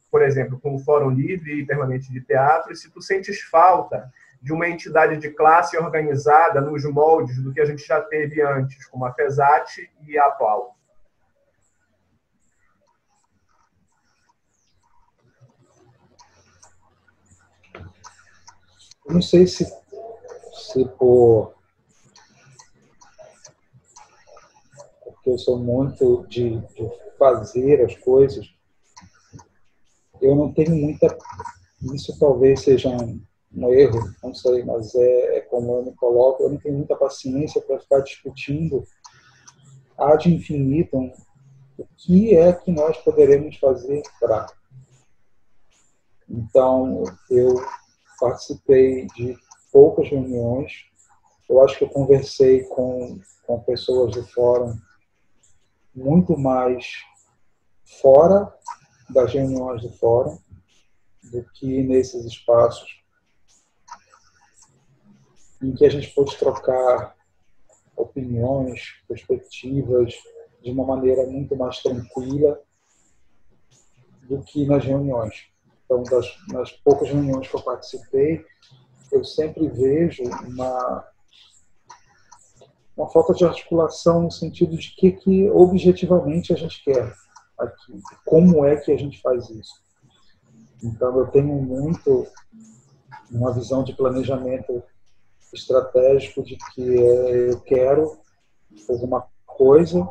por exemplo, com o Fórum Livre e Permanente de Teatro, e se tu sentes falta de uma entidade de classe organizada nos moldes do que a gente já teve antes, como a FESAT e a APAL. Eu não sei se porque eu sou muito de fazer as coisas, eu não tenho muita... Isso talvez seja um erro, não sei, mas é como eu me coloco, eu não tenho muita paciência para ficar discutindo ad infinitum o que é que nós poderemos fazer para. Então, eu participei de poucas reuniões, eu acho que eu conversei com pessoas do fórum muito mais fora das reuniões do fórum do que nesses espaços em que a gente pôde trocar opiniões, perspectivas de uma maneira muito mais tranquila do que nas reuniões. Então, nas poucas reuniões que eu participei, eu sempre vejo uma falta de articulação no sentido de que objetivamente a gente quer aqui, como é que a gente faz isso. Então, eu tenho muito uma visão de planejamento estratégico de que eu quero alguma coisa,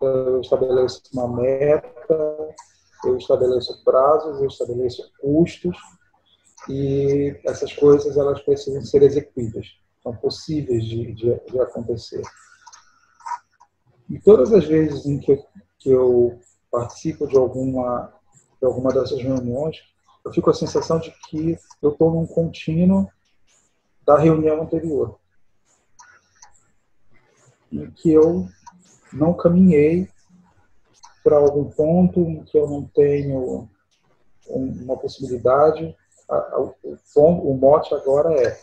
eu estabeleço uma meta, eu estabeleço prazos, eu estabeleço custos, e essas coisas elas precisam ser execuídas, são possíveis de acontecer. E todas as vezes em que eu participo de alguma dessas reuniões, eu fico com a sensação de que eu estou num contínuo da reunião anterior, em que eu não caminhei para algum ponto, em que eu não tenho uma possibilidade. O mote agora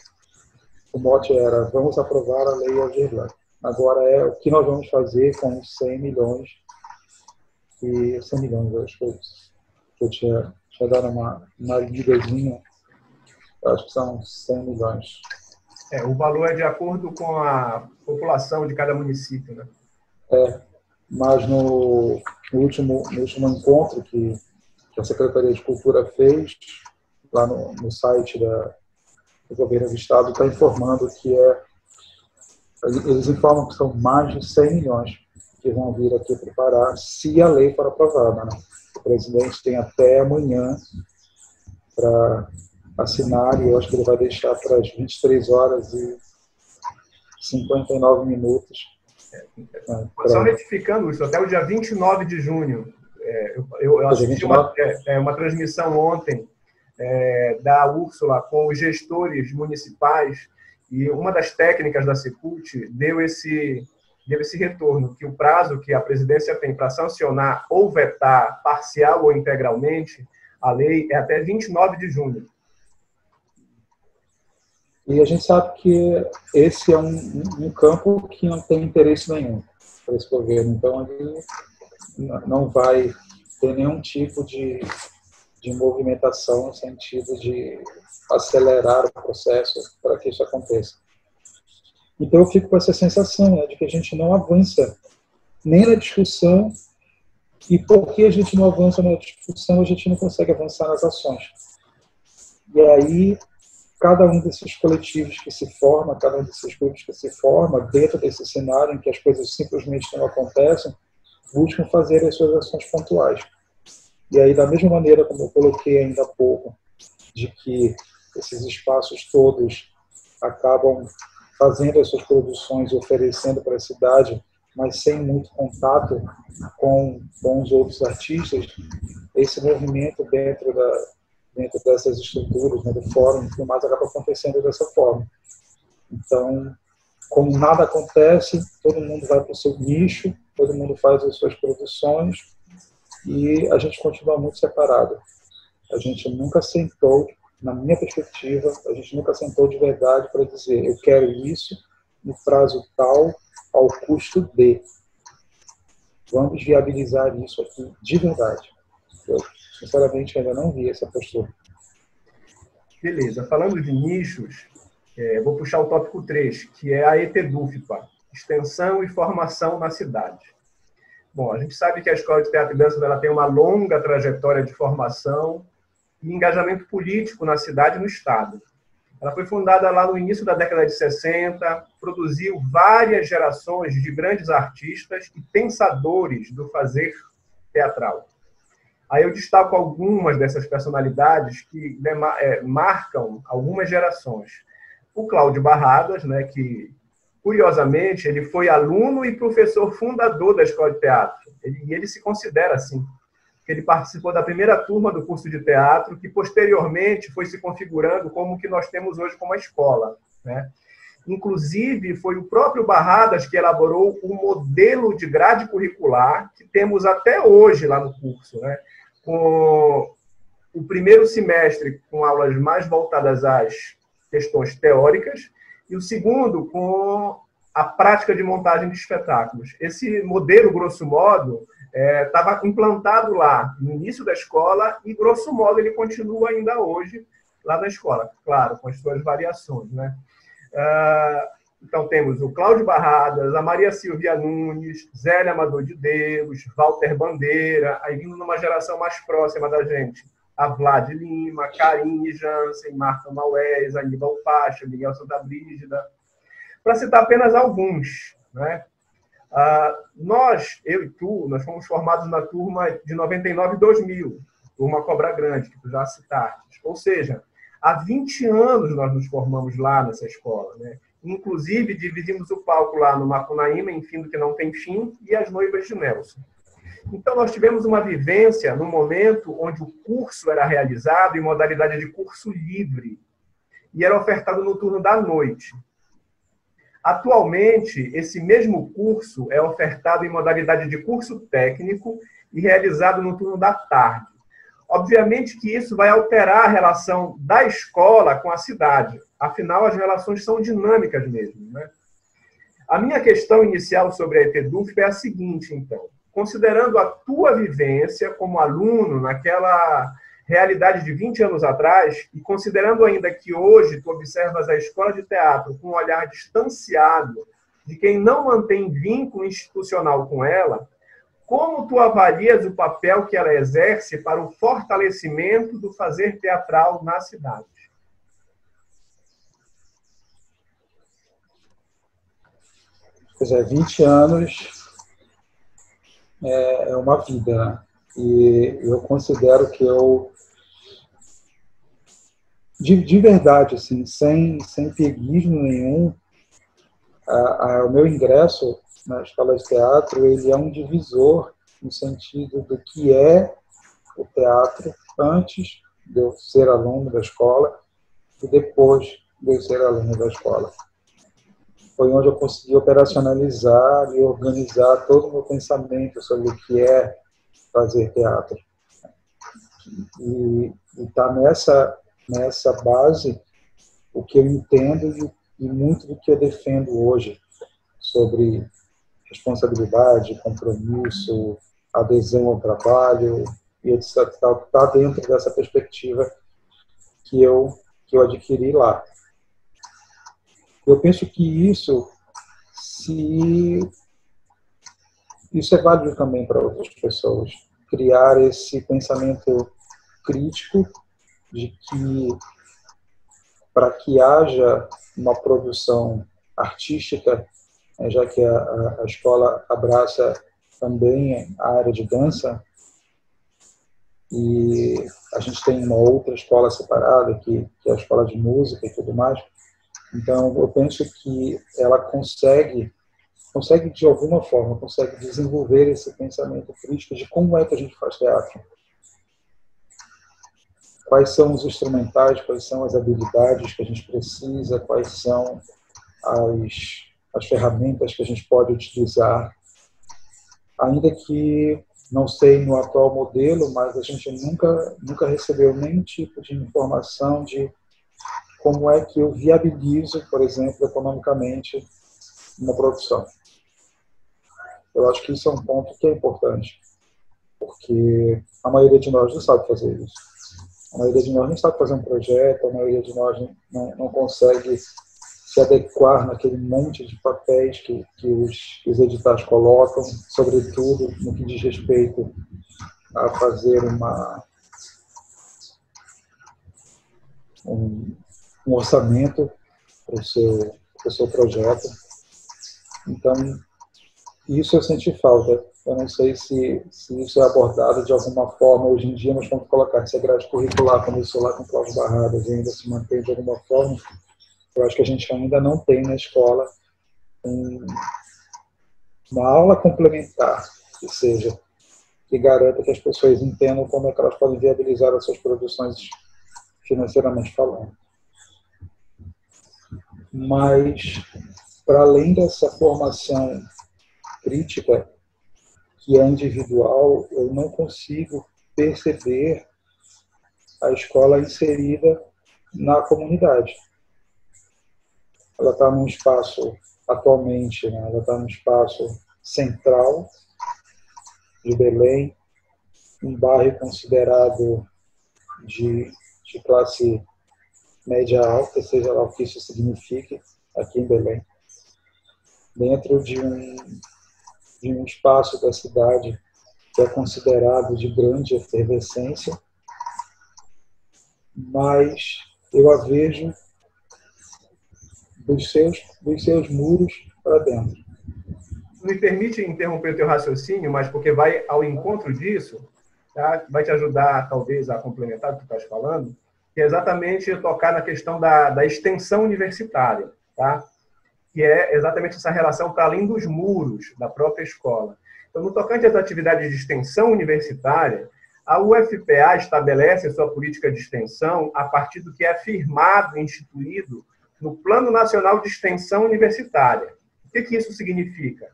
o mote era: vamos aprovar a Lei Aldir Blanc. Agora é o que nós vamos fazer com os 100 milhões, e 100 milhões, eu acho que eu tinha dado uma lidazinha, acho que são 100 milhões. O valor é de acordo com a população de cada município, né? Mas no último encontro que a Secretaria de Cultura fez, lá no site do Governo do Estado, está informando que eles informam que são mais de 100 milhões que vão vir aqui preparar, se a lei for aprovada, né? O presidente tem até amanhã para assinar, e eu acho que ele vai deixar para as 23 horas e 59 minutos. Só retificando isso, até o dia 29 de junho. Eu assisti uma transmissão ontem da Úrsula com os gestores municipais, e uma das técnicas da Secult deu esse retorno, que o prazo que a presidência tem para sancionar ou vetar parcial ou integralmente a lei é até 29 de junho. E a gente sabe que esse é um campo que não tem interesse nenhum para esse governo. Então, ele não vai ter nenhum tipo de movimentação no sentido de acelerar o processo para que isso aconteça. Então, eu fico com essa sensação, né, de que a gente não avança nem na discussão, e porque a gente não avança na discussão, a gente não consegue avançar nas ações. E aí, cada um desses coletivos que se forma, cada um desses grupos que se forma, dentro desse cenário em que as coisas simplesmente não acontecem, buscam fazer as suas ações pontuais. E aí, da mesma maneira como eu coloquei ainda há pouco, de que esses espaços todos acabam fazendo as suas produções e oferecendo para a cidade, mas sem muito contato com os outros artistas, esse movimento dentro dessas estruturas, né, do fórum e tudo mais, acaba acontecendo dessa forma. Então, como nada acontece, todo mundo vai para o seu nicho, todo mundo faz as suas produções, e a gente continua muito separado. A gente nunca sentou, na minha perspectiva, a gente nunca sentou de verdade para dizer: eu quero isso no prazo tal, ao custo de. vamos viabilizar isso aqui de verdade. Eu, sinceramente, ainda não vi essa postura. Beleza. Falando de nichos, vou puxar o tópico 3, que é a ETEDUFPA, Extensão e Formação na Cidade. Bom, a gente sabe que a Escola de Teatro e Dança ela tem uma longa trajetória de formação e engajamento político na cidade e no Estado. Ela foi fundada lá no início da década de 60, produziu várias gerações de grandes artistas e pensadores do fazer teatral. Aí eu destaco algumas dessas personalidades que marcam algumas gerações. O Cláudio Barradas, né, que, curiosamente, ele foi aluno e professor fundador da Escola de Teatro. Ele se considera assim. Ele participou da primeira turma do curso de teatro, que posteriormente foi se configurando como o que nós temos hoje como a escola, né? Inclusive, foi o próprio Barradas que elaborou o modelo de grade curricular que temos até hoje lá no curso, né? Com o primeiro semestre com aulas mais voltadas às questões teóricas e o segundo com a prática de montagem de espetáculos. Esse modelo, grosso modo, estava implantado lá no início da escola e, grosso modo, ele continua ainda hoje lá na escola, claro, com as suas variações, né? Então, temos o Cláudio Barradas, a Maria Silvia Nunes, Zélia Amador de Deus, Walter Bandeira, aí vindo numa geração mais próxima da gente, a Vlad Lima, Karine Jansen, Marta Maués, Aníbal Pacha, Miguel Santa Brígida, para citar apenas alguns, né? Nós, eu e tu, nós fomos formados na turma de 99 e 2000, turma Cobra Grande, que tu já citaste. Ou seja, há 20 anos nós nos formamos lá nessa escola, né? Inclusive, dividimos o palco lá no Macunaíma, em Fim do Que Não Tem Fim, e As Noivas de Nelson. Então, nós tivemos uma vivência no momento onde o curso era realizado em modalidade de curso livre e era ofertado no turno da noite. Atualmente, esse mesmo curso é ofertado em modalidade de curso técnico e realizado no turno da tarde. Obviamente que isso vai alterar a relação da escola com a cidade. Afinal, as relações são dinâmicas mesmo, né? A minha questão inicial sobre a ETEDUFPA é a seguinte, então. Considerando a tua vivência como aluno naquela realidade de 20 anos atrás, e considerando ainda que hoje tu observas a escola de teatro com um olhar distanciado de quem não mantém vínculo institucional com ela, como tu avalias o papel que ela exerce para o fortalecimento do fazer teatral na cidade? Pois é, 20 anos é uma vida, né? E eu considero que eu, de verdade, assim, sem pieguismo nenhum, o meu ingresso na escola de teatro, ele é um divisor no sentido do que é o teatro antes de eu ser aluno da escola e depois de eu ser aluno da escola. Foi onde eu consegui operacionalizar e organizar todo o meu pensamento sobre o que é fazer teatro. E está nessa base o que eu entendo e muito do que eu defendo hoje sobre responsabilidade, compromisso, adesão ao trabalho e etc. Está dentro dessa perspectiva que eu adquiri lá. Eu penso que isso é válido também para outras pessoas. Criar esse pensamento crítico de que, para que haja uma produção artística, já que a escola abraça também a área de dança, e a gente tem uma outra escola separada, que é a escola de música e tudo mais. Então, eu penso que ela consegue de alguma forma, consegue desenvolver esse pensamento crítico de como é que a gente faz teatro. Quais são os instrumentais, quais são as habilidades que a gente precisa, quais são as ferramentas que a gente pode utilizar. Ainda que, não sei no atual modelo, mas a gente nunca recebeu nenhum tipo de informação de como é que eu viabilizo, por exemplo, economicamente, uma produção. Eu acho que isso é um ponto que é importante, porque a maioria de nós não sabe fazer isso. A maioria de nós não sabe fazer um projeto, a maioria de nós não consegue se adequar naquele monte de papéis que os editais colocam, sobretudo no que diz respeito a fazer um orçamento para o seu projeto. Então, isso eu senti falta. Eu não sei se isso é abordado de alguma forma hoje em dia, mas vamos colocar essa grade curricular começou lá com Cláudio Barradas e ainda se mantém de alguma forma. Eu acho que a gente ainda não tem na escola uma aula complementar, que seja, que garanta que as pessoas entendam como é que elas podem viabilizar as suas produções financeiramente falando. Mas, para além dessa formação crítica, que é individual, eu não consigo perceber a escola inserida na comunidade. Ela está num espaço, atualmente, né, ela está num espaço central de Belém, um bairro considerado de classe média alta, seja lá o que isso signifique, aqui em Belém. Dentro de um espaço da cidade que é considerado de grande efervescência, mas eu a vejo dos seus muros para dentro. Me permite interromper o teu raciocínio, mas porque vai ao encontro disso, tá? Vai te ajudar, talvez, a complementar o que tu estás falando, que é exatamente tocar na questão da extensão universitária, tá? Que é exatamente essa relação para além dos muros da própria escola. Então, no tocante às atividades de extensão universitária, a UFPA estabelece sua política de extensão a partir do que é firmado e instituído no Plano Nacional de Extensão Universitária. O que isso significa?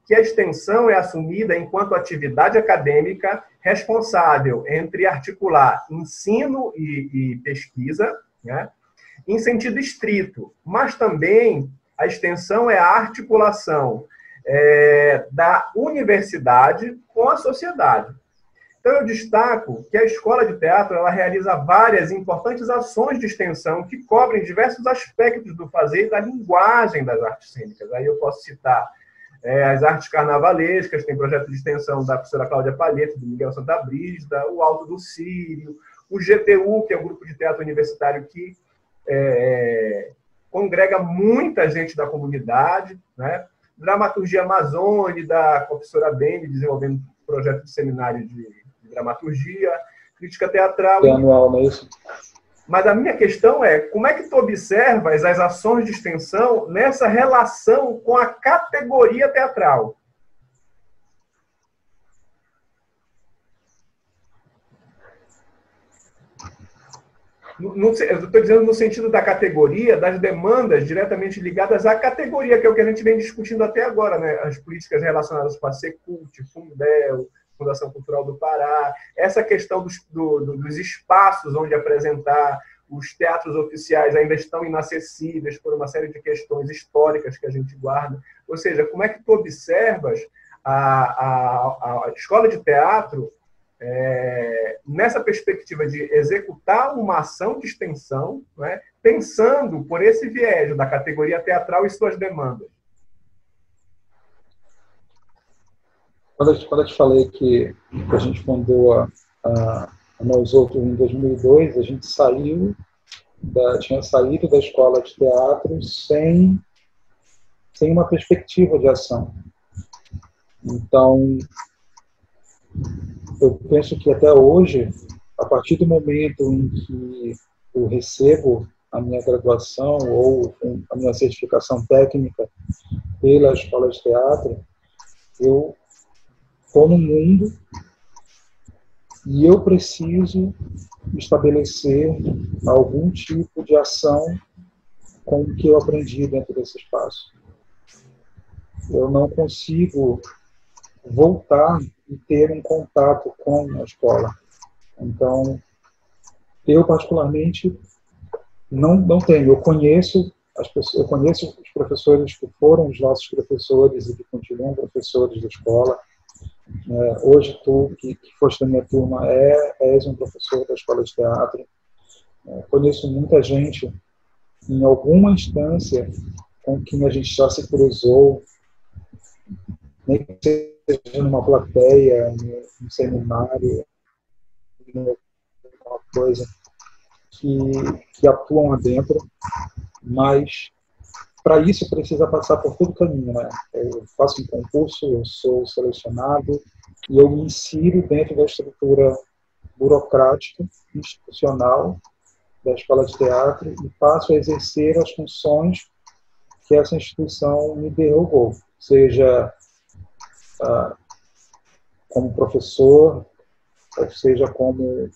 Que a extensão é assumida enquanto atividade acadêmica responsável entre articular ensino e pesquisa, né, em sentido estrito, mas também a extensão é a articulação da universidade com a sociedade. Então, eu destaco que a Escola de Teatro ela realiza várias importantes ações de extensão que cobrem diversos aspectos do fazer e da linguagem das artes cênicas. Aí eu posso citar as artes carnavalescas, tem projeto de extensão da professora Cláudia Palheta, do Miguel Santa Brígida, o Alto do Círio, o GTU, que é o Grupo de Teatro Universitário que congrega muita gente da comunidade, né? Dramaturgia Amazônia, da professora Beni, desenvolvendo um projeto de seminário de dramaturgia, crítica teatral. É anual, não é isso? Mas a minha questão é, como é que tu observas as ações de extensão nessa relação com a categoria teatral? Eu estou dizendo no sentido da categoria, das demandas diretamente ligadas à categoria, que é o que a gente vem discutindo até agora, né? As políticas relacionadas com a Secult, Fundel, Fundação Cultural do Pará, essa questão dos espaços onde apresentar, os teatros oficiais ainda estão inacessíveis por uma série de questões históricas que a gente guarda. Ou seja, como é que tu observas a escola de teatro nessa perspectiva de executar uma ação de extensão, né, pensando por esse viés da categoria teatral e suas demandas? Quando eu te falei que a gente fundou a Nós Outros em 2002, a gente tinha saído da escola de teatro sem uma perspectiva de ação. Então, eu penso que até hoje, a partir do momento em que eu recebo a minha graduação ou a minha certificação técnica pela escola de teatro, eu estou no mundo e eu preciso estabelecer algum tipo de ação com o que eu aprendi dentro desse espaço. Eu não consigo voltar e ter um contato com a escola. Então, eu particularmente não tenho. Eu conheço eu conheço os professores que foram os nossos professores e que continuam professores da escola. Hoje tu, que foste da minha turma, és um professor da escola de teatro. Conheço muita gente, em alguma instância, com quem a gente já se cruzou, nem que seja numa plateia, num seminário, uma coisa, que atuam lá dentro, mas para isso precisa passar por todo o caminho, né? Eu faço um concurso, eu sou selecionado e eu me insiro dentro da estrutura burocrática, institucional da escola de teatro e passo a exercer as funções que essa instituição me derrogou, seja como professor, ou seja como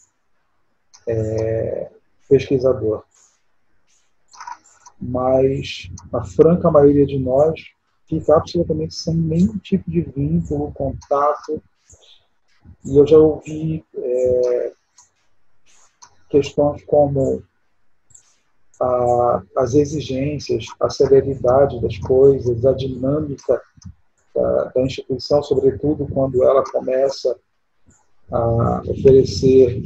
pesquisador. Mas a franca maioria de nós fica absolutamente sem nenhum tipo de vínculo, contato. E eu já ouvi questões como as exigências, a celeridade das coisas, a dinâmica da instituição, sobretudo quando ela começa a oferecer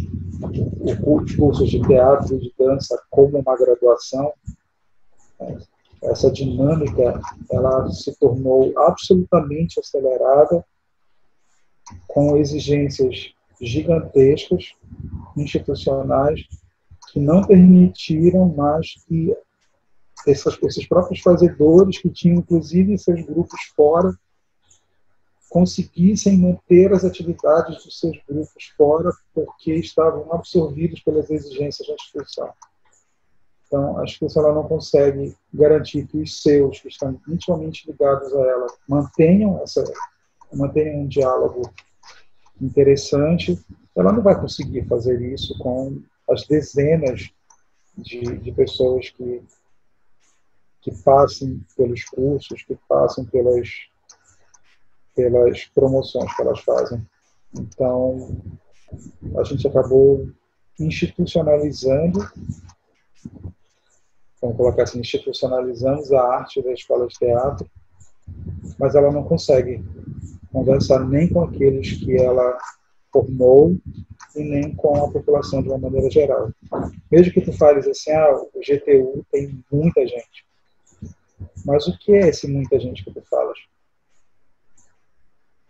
os cursos de teatro e de dança como uma graduação. Essa dinâmica ela se tornou absolutamente acelerada, com exigências gigantescas, institucionais, que não permitiram mais que esses próprios fazedores, que tinham inclusive seus grupos fora, conseguissem manter as atividades dos seus grupos fora, porque estavam absorvidos pelas exigências da instituição. Então, a instituição ela não consegue garantir que os seus, que estão intimamente ligados a ela, mantenham um diálogo interessante. Ela não vai conseguir fazer isso com as dezenas de pessoas que passem pelos cursos, que passam pelas promoções que elas fazem. Então, a gente acabou institucionalizando, vamos colocar assim, institucionalizamos a arte da escola de teatro, mas ela não consegue conversar nem com aqueles que ela formou e nem com a população de uma maneira geral. Mesmo que tu fales assim, o GTU tem muita gente. Mas o que é esse muita gente que tu falas?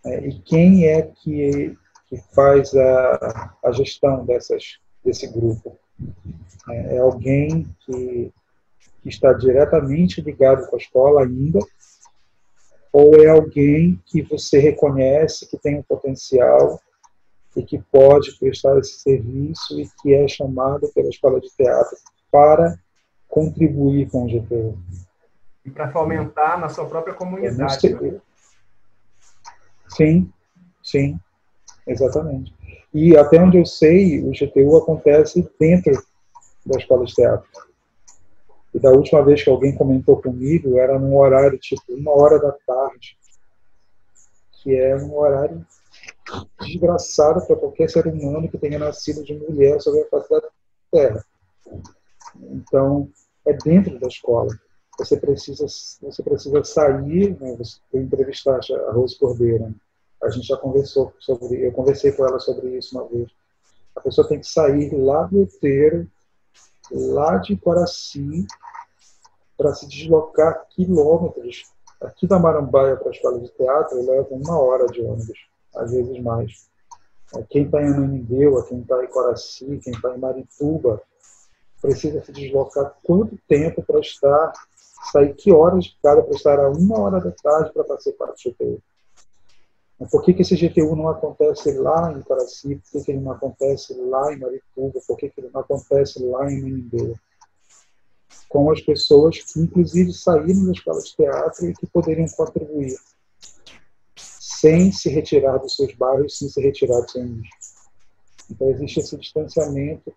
E quem é que faz a gestão desse grupo? É alguém que está diretamente ligado com a escola ainda, ou é alguém que você reconhece que tem um potencial e que pode prestar esse serviço e que é chamado pela escola de teatro para contribuir com o GTU? E para fomentar na sua própria comunidade. Né? Sim, exatamente. E até onde eu sei, o GTU acontece dentro da escola de teatro. E da última vez que alguém comentou comigo, era num horário tipo 1h da tarde, que é um horário desgraçado para qualquer ser humano que tenha nascido de mulher sobre a face da terra. Então, é dentro da escola. Você precisa sair, né? Eu entrevistaste a Rose Cordeiro, né? A gente já conversou eu conversei com ela sobre isso uma vez. A pessoa tem que sair lá do Outeiro, lá de Coraci, para se deslocar quilômetros. Aqui da Marambaia para a escola de teatro leva 1 hora de ônibus, às vezes mais. Quem está em Ananindeua, quem está em Coraci, quem está em Marituba, precisa se deslocar quanto tempo para sair que horas de casa para estar a 1h da tarde para participar do GTU? Por que esse GTU não acontece lá em Coraci? Por que ele não acontece lá em Marituba? Por que ele não acontece lá em Ananindeua? Com as pessoas que, inclusive, saíram da escola de teatro e que poderiam contribuir, sem se retirar dos seus bairros, sem se retirar do seu nicho. Então, existe esse distanciamento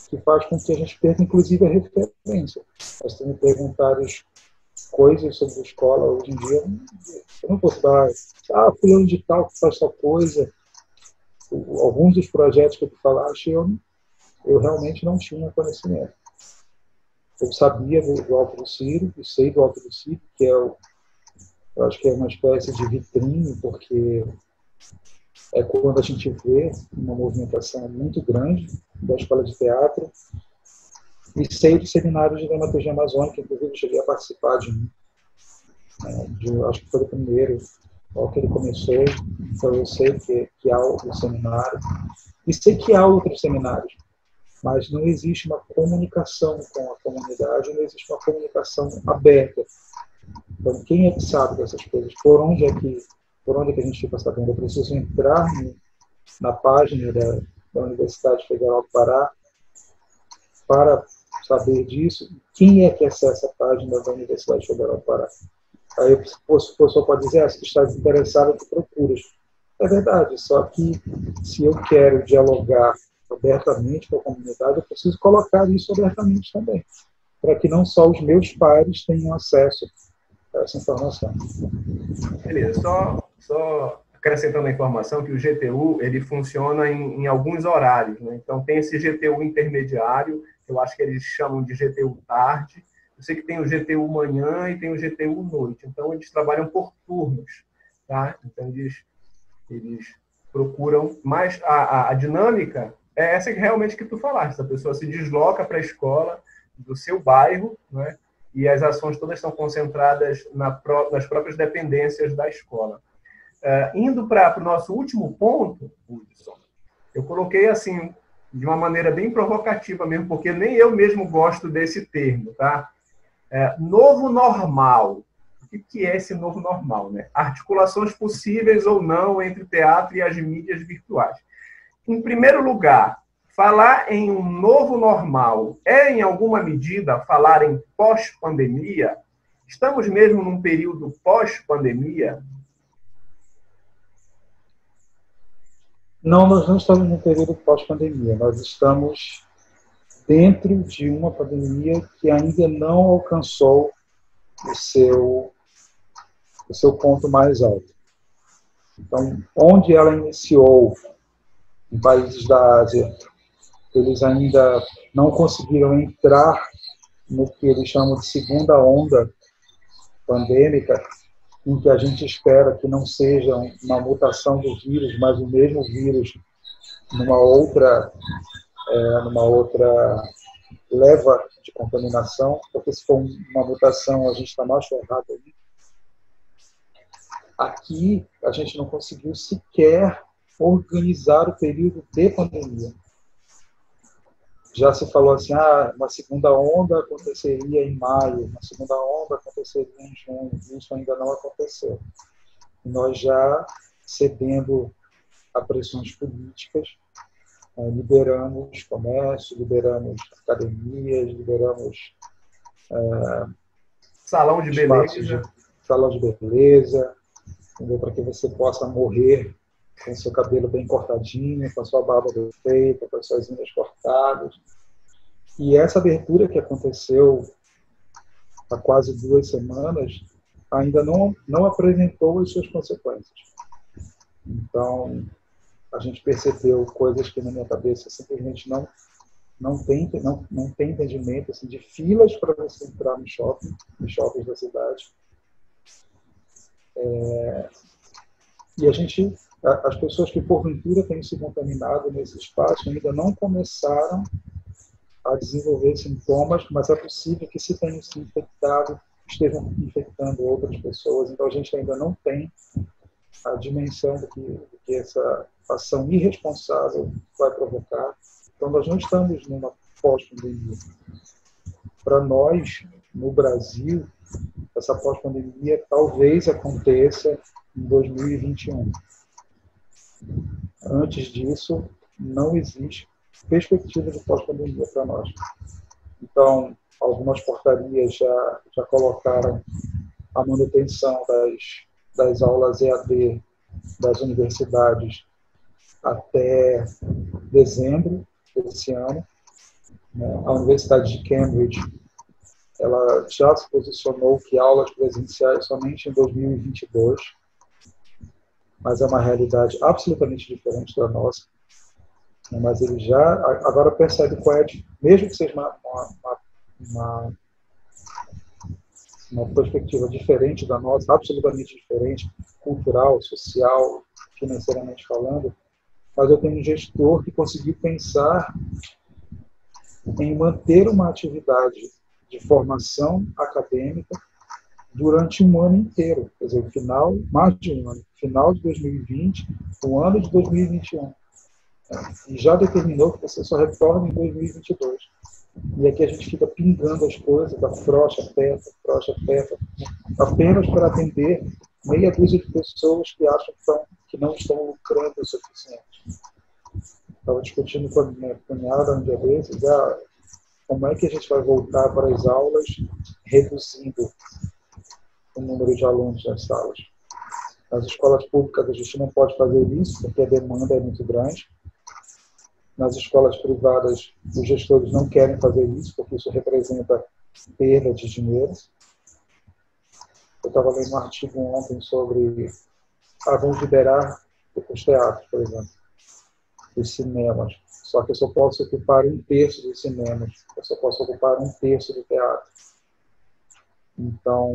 que faz com que a gente perca, inclusive, a referência. Nós temos perguntado coisas sobre a escola hoje em dia. Eu não posso dar, fulano de tal que faz tal coisa. Alguns dos projetos que tu falaste, eu realmente não tinha conhecimento. Eu sabia do Alto do Ciro, e sei do Alto do Ciro, que eu acho que é uma espécie de vitrine, porque é quando a gente vê uma movimentação muito grande da escola de teatro, e sei do seminário de dramaturgia amazônica, inclusive eu cheguei a participar de um, acho que foi o primeiro, logo que ele começou, então eu sei que há o seminário, e sei que há outros seminários, mas não existe uma comunicação com a comunidade, não existe uma comunicação aberta. Então, quem é que sabe dessas coisas? Por onde é que a gente fica sabendo? Eu preciso entrar na página da Universidade Federal do Pará para saber disso. Quem é que acessa a página da Universidade Federal do Pará? Aí o pessoal pode dizer, se tu estás interessado, tu procuras. É verdade, só que se eu quero dialogar abertamente com a comunidade, eu preciso colocar isso abertamente também, para que não só os meus pares tenham acesso a essa informação. Beleza, só acrescentando a informação que o GTU ele funciona em alguns horários, né? Então tem esse GTU intermediário, eu acho que eles chamam de GTU tarde. Eu sei que tem o GTU manhã e tem o GTU noite. Então eles trabalham por turnos, tá? Então eles procuram mais a dinâmica é essa que realmente que tu falaste. A pessoa se desloca para a escola do seu bairro, né? E as ações todas estão concentradas nas próprias dependências da escola. Indo para o nosso último ponto, Hudson, eu coloquei assim, de uma maneira bem provocativa mesmo, porque nem eu mesmo gosto desse termo, tá? Novo normal. O que é esse novo normal, né? Articulações possíveis ou não entre o teatro e as mídias virtuais. Em primeiro lugar, falar em um novo normal é, em alguma medida, falar em pós-pandemia? Estamos mesmo num período pós-pandemia? Não, nós não estamos num período pós-pandemia. Nós estamos dentro de uma pandemia que ainda não alcançou o seu ponto mais alto. Então, onde ela iniciou, em países da Ásia, eles ainda não conseguiram entrar no que eles chamam de segunda onda pandêmica, em que a gente espera que não seja uma mutação do vírus, mas o mesmo vírus numa outra leva de contaminação, porque se for uma mutação a gente está mais ferrado ali. Aqui a gente não conseguiu sequer organizar o período de pandemia. Já se falou assim, uma segunda onda aconteceria em maio, uma segunda onda aconteceria em junho, isso ainda não aconteceu. E nós já, cedendo a pressões políticas, liberamos comércio, liberamos academias, liberamos salão de beleza, para que você possa morrer com o seu cabelo bem cortadinho, com a sua barba bem feita, com as suas unhas cortadas. E essa abertura que aconteceu há quase 2 semanas ainda não apresentou as suas consequências. Então, a gente percebeu coisas que na minha cabeça simplesmente não tem entendimento, assim, de filas para você entrar nos shoppings da cidade. E as pessoas que porventura têm se contaminado nesse espaço ainda não começaram a desenvolver sintomas, mas é possível que, se tenham se infectado, estejam infectando outras pessoas. Então a gente ainda não tem a dimensão do que essa ação irresponsável vai provocar. Então nós não estamos numa pós-pandemia. Para nós, no Brasil, essa pós-pandemia talvez aconteça em 2021. Antes disso, não existe perspectiva de pós-pandemia para nós. Então, algumas portarias já colocaram a manutenção das aulas EAD das universidades até dezembro desse ano. A Universidade de Cambridge ela já se posicionou que aulas presenciais somente em 2022, mas é uma realidade absolutamente diferente da nossa. Mas ele já agora percebe qual é, mesmo que seja uma uma, uma perspectiva diferente da nossa, absolutamente diferente, cultural, social, financeiramente falando, mas eu tenho um gestor que conseguiu pensar em manter uma atividade de formação acadêmica durante um ano inteiro, quer dizer, mais de um ano, final de 2020, o ano de 2021. E já determinou que você só retorna em 2022. E aqui a gente fica pingando as coisas, afrouxa, aperta, apenas para atender meia dúzia de pessoas que acham que não estão lucrando o suficiente. Estava discutindo com a minha cunhada um dia desses, como é que a gente vai voltar para as aulas reduzindo o número de alunos nas salas. Nas escolas públicas a gente não pode fazer isso, porque a demanda é muito grande. Nas escolas privadas, os gestores não querem fazer isso, porque isso representa perda de dinheiro. Eu estava lendo um artigo ontem sobre vamos liberar os teatros, por exemplo, os cinemas. Só que eu só posso ocupar um terço dos cinemas, eu só posso ocupar um terço do teatro. Então,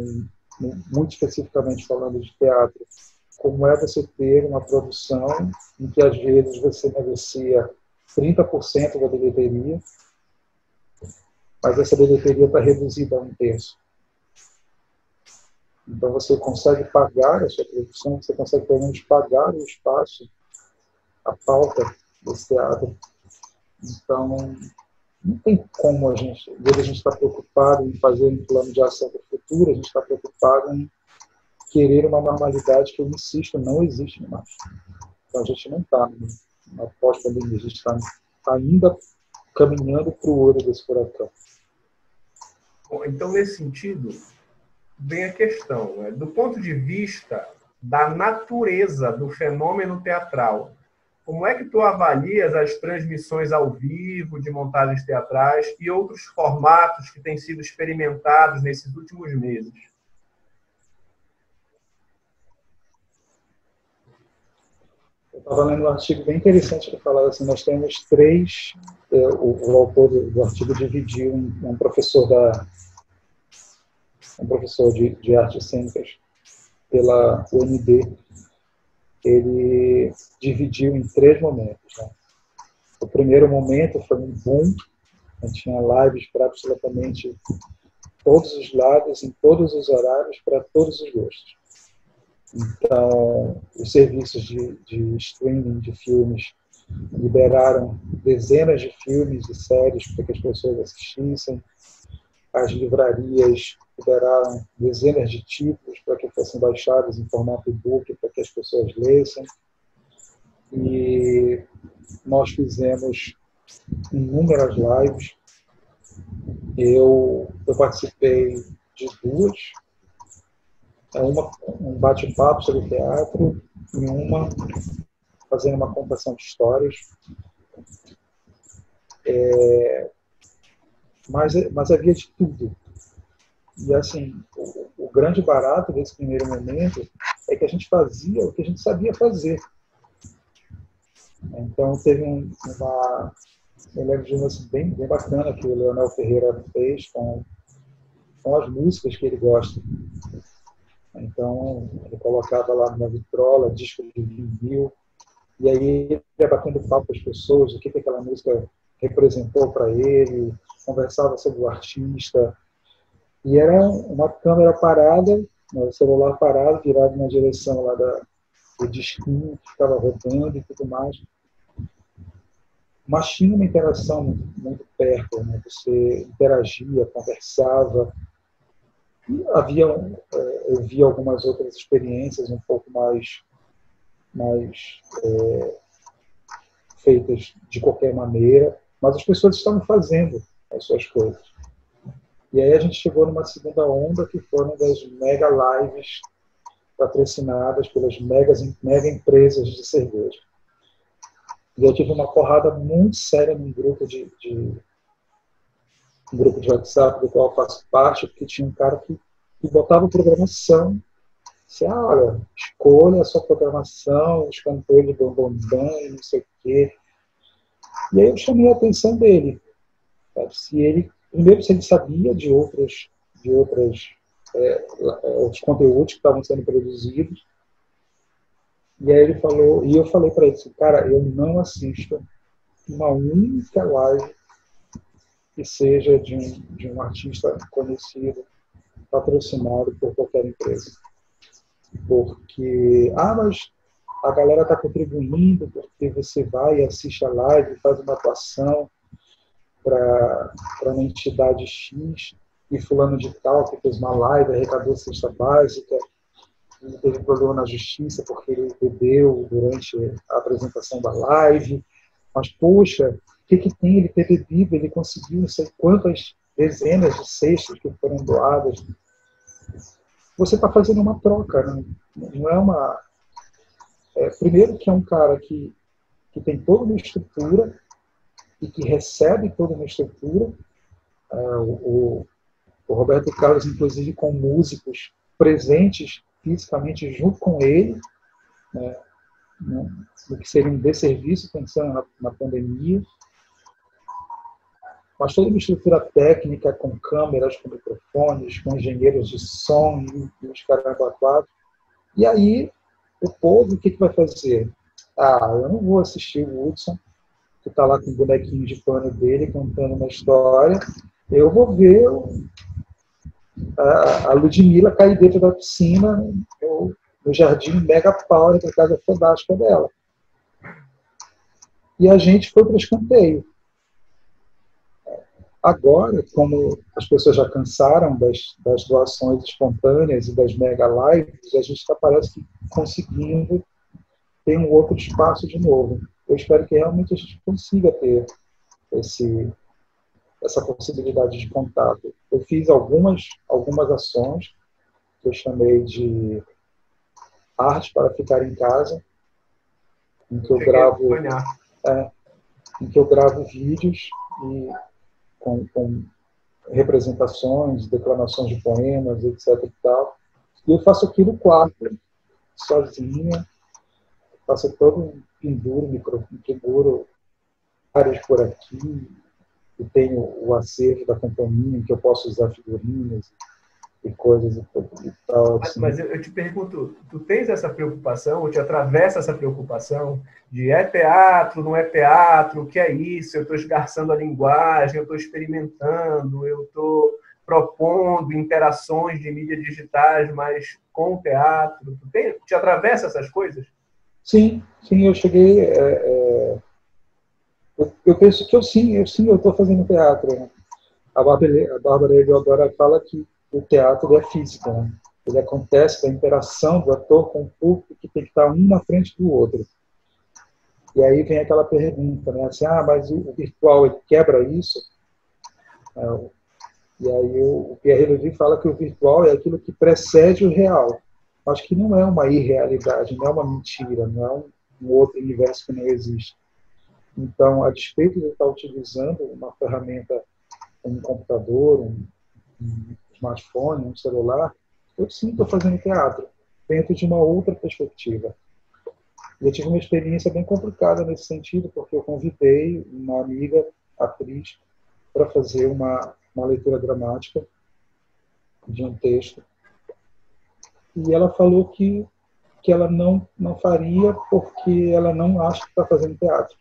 muito especificamente falando de teatro, como é você ter uma produção em que às vezes você negocia 30% da bilheteria, mas essa bilheteria está reduzida a um terço. Então você consegue pagar a sua produção, você consegue pelo menos pagar o espaço, a pauta desse teatro. Então, não tem como a gente está preocupado em fazer um plano de ação para o futuro, a gente está preocupado em querer uma normalidade que, eu insisto, não existe mais. Então a gente não está na pós-pandemia, a gente está ainda caminhando para o olho desse furacão. Bom, então, nesse sentido, vem a questão, né? Do ponto de vista da natureza do fenômeno teatral, como é que tu avalias as transmissões ao vivo de montagens teatrais e outros formatos que têm sido experimentados nesses últimos meses? Eu estava lendo um artigo bem interessante que falava assim, nós temos três, o autor do artigo dividiu um professor de artes cênicas pela UNB, ele dividiu em três momentos. Né? O primeiro momento foi um boom, a gente tinha lives para absolutamente todos os lados, em todos os horários, para todos os gostos. Então, os serviços de streaming de filmes liberaram dezenas de filmes e séries para que as pessoas assistissem. As livrarias liberaram dezenas de títulos para que fossem baixados em formato e-book para que as pessoas lessem. E nós fizemos inúmeras lives. Eu participei de duas. Uma, um bate-papo sobre teatro, e uma fazendo uma contação de histórias. Mas havia de tudo. E, assim, o grande barato desse primeiro momento é que a gente fazia o que a gente sabia fazer. Então, teve eu lembro de uma assim, bem bacana que o Leonel Ferreira fez com as músicas que ele gosta. Então, ele colocava lá numa vitrola, disco de vinil, e aí ele ia batendo papo com as pessoas, o que aquela música representou para ele, conversava sobre o artista. E era uma câmera parada, o celular parado, virado na direção lá do disquinho que ficava rodando e tudo mais. Mas tinha uma interação muito perto, né? Você interagia, conversava. E eu vi algumas outras experiências um pouco mais feitas de qualquer maneira, mas as pessoas estavam fazendo as suas coisas. E aí a gente chegou numa segunda onda, que foram das mega lives patrocinadas pelas mega empresas de cerveja. E eu tive uma porrada muito séria num grupo de WhatsApp do qual eu faço parte, porque tinha um cara que botava programação. Assim, olha, escolha a sua programação, os cantores de bambambam e não sei o quê. E aí eu chamei a atenção dele. Sabe? Se ele primeiro, se ele sabia de outros conteúdos que estavam sendo produzidos. E aí ele falou, e eu falei para ele assim, cara, eu não assisto uma única live que seja de um artista conhecido, patrocinado por qualquer empresa. Porque, mas a galera está contribuindo, porque você vai e assiste a live, faz uma atuação para uma entidade X, e fulano de tal que fez uma live, arrecadou cesta básica, e teve problema na justiça porque ele bebeu durante a apresentação da live. Mas, poxa, o que tem ele ter bebido? Ele conseguiu não sei quantas dezenas de cestas que foram doadas. Você está fazendo uma troca, não é uma... primeiro que é um cara que tem toda uma estrutura e que recebe toda uma estrutura. O Roberto Carlos, inclusive, com músicos presentes fisicamente junto com ele, né, o que seria um desserviço pensando na pandemia. Mas toda uma estrutura técnica, com câmeras, com microfones, com engenheiros de som e os caramba quatro. E aí, o povo, o que vai fazer? Eu não vou assistir o Hudson, que está lá com o bonequinho de pano dele, contando uma história. Eu vou ver a Ludmilla cair dentro da piscina no jardim Mega Power, da casa fantástica dela. E a gente foi para o escanteio. Agora, como as pessoas já cansaram das doações espontâneas e das mega lives, a gente está, parece que, conseguindo ter um outro espaço de novo. Eu espero que realmente a gente consiga ter essa possibilidade de contato. Eu fiz algumas ações que eu chamei de arte para ficar em casa, em que eu gravo vídeos com representações, declamações de poemas, etc. E tal. E eu faço aqui no quarto, sozinha, faço todo um penduro áreas por aqui, e tenho o acervo da companhia, em que eu posso usar figurinhas e coisas e tal. Assim. Mas eu te pergunto, tu tens essa preocupação, ou te atravessa essa preocupação de teatro, não é teatro, o que é isso? Eu estou esgarçando a linguagem, eu estou experimentando, eu estou propondo interações de mídias digitais, mas com o teatro. Te atravessa essas coisas? Sim, eu cheguei... Eu penso que eu estou fazendo teatro. Né? A Bárbara Eleodora fala que o teatro é física. Né? Ele acontece da interação do ator com o público, que tem que estar um na frente do outro. E aí vem aquela pergunta, né? Assim, mas o virtual ele quebra isso? E aí o Pierre Levy fala que o virtual é aquilo que precede o real. Acho que não é uma irrealidade, não é uma mentira, não é um outro universo que não existe. Então, a despeito de eu estar utilizando uma ferramenta, um computador, um smartphone, um celular, eu sim estou fazendo teatro, dentro de uma outra perspectiva. E eu tive uma experiência bem complicada nesse sentido, porque eu convidei uma amiga, atriz, para fazer uma leitura dramática de um texto. E ela falou que ela não faria porque ela não acha que está fazendo teatro.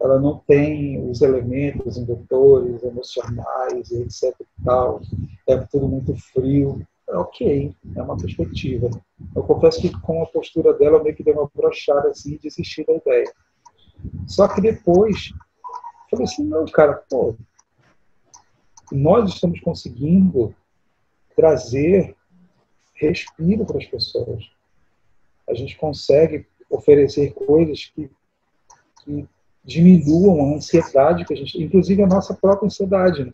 Ela não tem os elementos indutores, emocionais, etc. E tal. É tudo muito frio. Ok, é uma perspectiva. Eu confesso que com a postura dela eu meio que dei uma brochada assim e desisti da ideia. Só que depois falei assim, não, cara, nós estamos conseguindo trazer respiro para as pessoas. A gente consegue oferecer coisas que diminuam a ansiedade que a gente, inclusive a nossa própria ansiedade. Né?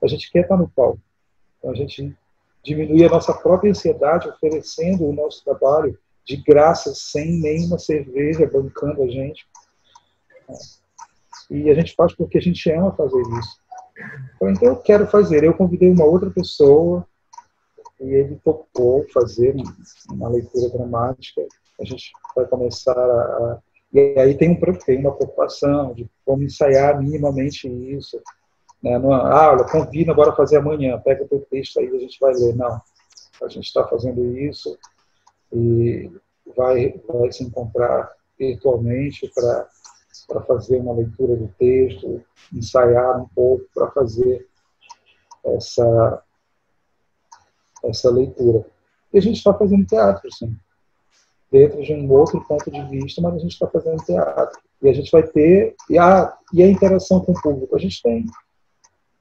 A gente quer estar no palco. Então a gente diminui a nossa própria ansiedade oferecendo o nosso trabalho de graça, sem nenhuma cerveja bancando a gente. E a gente faz porque a gente ama fazer isso. Então eu quero fazer. Eu convidei uma outra pessoa e ele topou fazer uma leitura dramática. A gente vai começar E aí tem uma preocupação de como ensaiar minimamente isso. Né? Não, olha, convida agora a fazer amanhã, pega o teu texto aí e a gente vai ler. Não, a gente está fazendo isso e vai se encontrar virtualmente para fazer uma leitura do texto, ensaiar um pouco para fazer essa leitura. E a gente está fazendo teatro, sim, dentro de um outro ponto de vista, mas a gente está fazendo teatro. E a gente vai ter... E a interação com o público? A gente tem.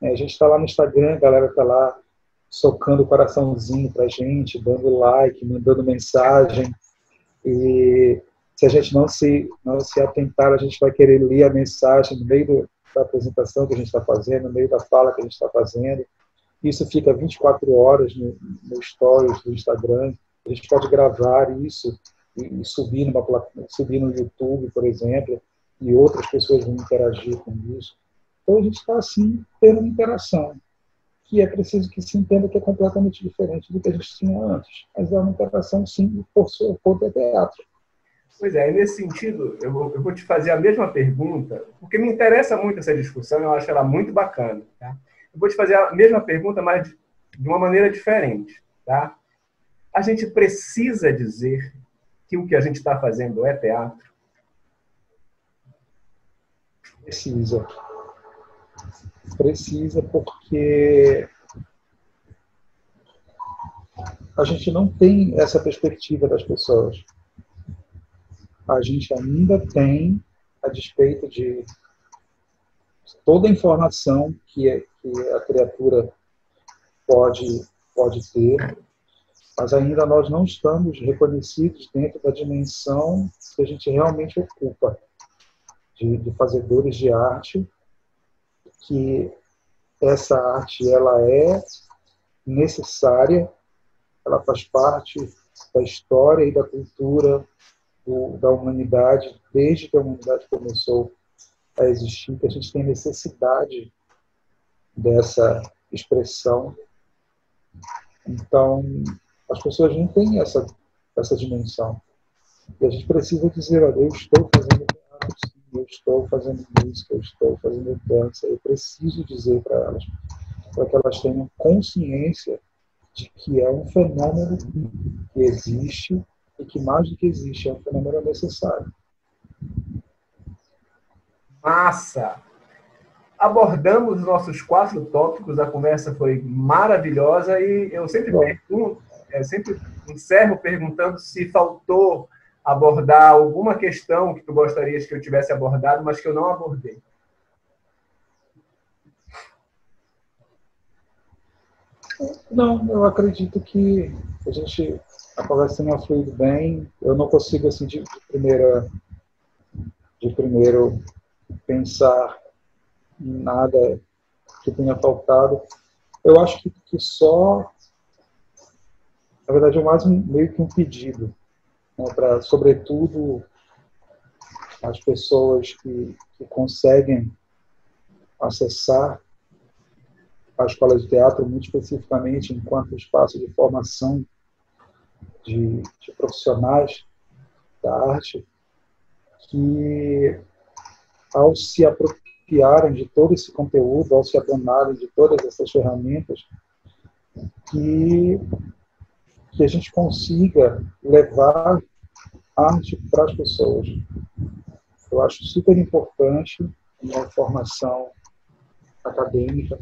A gente está lá no Instagram, a galera está lá socando o coraçãozinho para a gente, dando like, mandando mensagem. E se a gente não se atentar, a gente vai querer ler a mensagem no meio da apresentação que a gente está fazendo, no meio da fala que a gente está fazendo. Isso fica 24 horas no stories do Instagram. A gente pode gravar isso e subir no YouTube, por exemplo, e outras pessoas vão interagir com isso. Então a gente está, assim, tendo uma interação, que é preciso que se entenda que é completamente diferente do que a gente tinha antes. Mas é uma interação, sim, por teatro. Pois é, nesse sentido, eu vou te fazer a mesma pergunta, porque me interessa muito essa discussão, eu acho ela muito bacana. Tá? Eu vou te fazer a mesma pergunta, mas de uma maneira diferente. Tá? A gente precisa dizer que o que a gente está fazendo é teatro? Precisa porque a gente não tem essa perspectiva das pessoas. A gente ainda tem, a despeito de toda a informação que a criatura pode ter, mas ainda nós não estamos reconhecidos dentro da dimensão que a gente realmente ocupa, de fazedores de arte, que essa arte ela é necessária, ela faz parte da história e da cultura da humanidade, desde que a humanidade começou a existir, que a gente tem necessidade dessa expressão. Então, as pessoas não têm essa dimensão. E a gente precisa dizer, olha, eu estou fazendo teatro, sim, eu estou fazendo música, eu estou fazendo dança. Eu preciso dizer para elas, para que elas tenham consciência de que é um fenômeno que existe e que, mais do que existe, é um fenômeno necessário. Massa! Abordamos os nossos 4 tópicos, a conversa foi maravilhosa e eu sempre sempre encerro perguntando se faltou abordar alguma questão que tu gostarias que eu tivesse abordado, mas que eu não abordei. Não, eu acredito que a conversa tenha fluído bem. Eu não consigo, assim, de primeiro pensar em nada que tenha faltado. Eu acho que só, na verdade, é mais meio que um pedido, né, para, sobretudo, as pessoas que conseguem acessar a escola de teatro, muito especificamente enquanto espaço de formação de profissionais da arte, que, ao se apropriarem de todo esse conteúdo, ao se adonarem de todas essas ferramentas, que a gente consiga levar arte para as pessoas. Eu acho super importante uma formação acadêmica,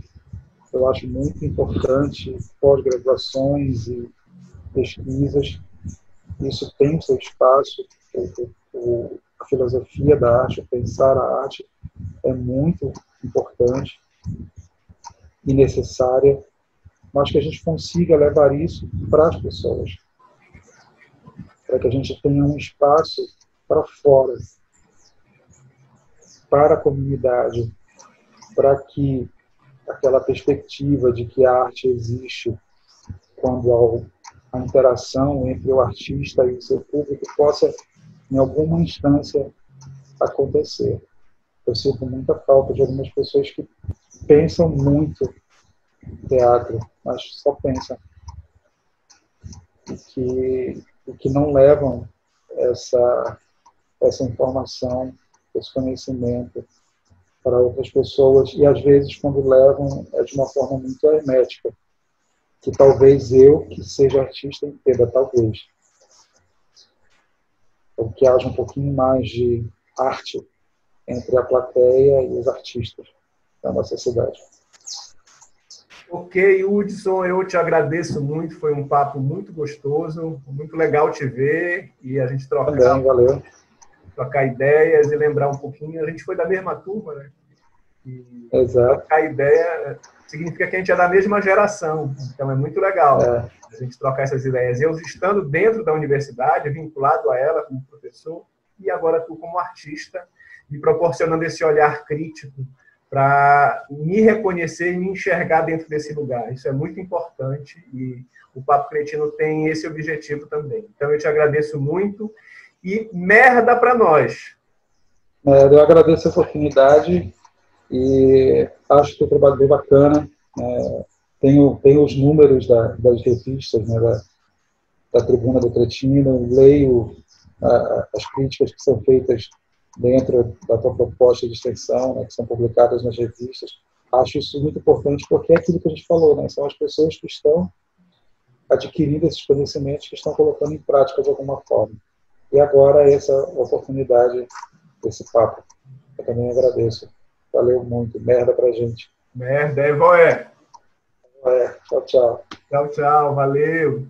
eu acho muito importante pós-graduações e pesquisas. Isso tem seu espaço. A filosofia da arte, o pensar a arte, é muito importante e necessária, mas que a gente consiga levar isso para as pessoas, para que a gente tenha um espaço para fora, para a comunidade, para que aquela perspectiva de que a arte existe quando a interação entre o artista e o seu público possa, em alguma instância, acontecer. Eu sinto muita falta de algumas pessoas que pensam muito teatro, mas só pensam. E que não levam essa informação, esse conhecimento para outras pessoas, e às vezes quando levam é de uma forma muito hermética, que talvez eu, que seja artista, entenda, talvez. Então, que haja um pouquinho mais de arte entre a plateia e os artistas da nossa cidade. Ok, Hudson, eu te agradeço muito, foi um papo muito gostoso, muito legal te ver e a gente Também, valeu. trocar ideias e lembrar um pouquinho. A gente foi da mesma turma, né? E Exato. trocar ideia significa que a gente é da mesma geração, então é muito legal a gente trocar essas ideias. Eu estando dentro da universidade, vinculado a ela como professor, e agora tu como artista, me proporcionando esse olhar crítico para me reconhecer e me enxergar dentro desse lugar. Isso é muito importante e o Papo Cretino tem esse objetivo também. Então eu te agradeço muito e merda para nós. Eu agradeço a oportunidade e acho que o trabalho bem bacana. Tenho os números das revistas, né, da Tribuna do Cretino, leio as críticas que são feitas dentro da tua proposta de extensão, né, que são publicadas nas revistas. Acho isso muito importante porque é aquilo que a gente falou, né, são as pessoas que estão adquirindo esses conhecimentos, que estão colocando em prática de alguma forma. E agora essa oportunidade, esse papo. Eu também agradeço. Valeu muito. Merda pra gente. Merda, é, Voé. Tchau, tchau. Tchau, tchau. Valeu.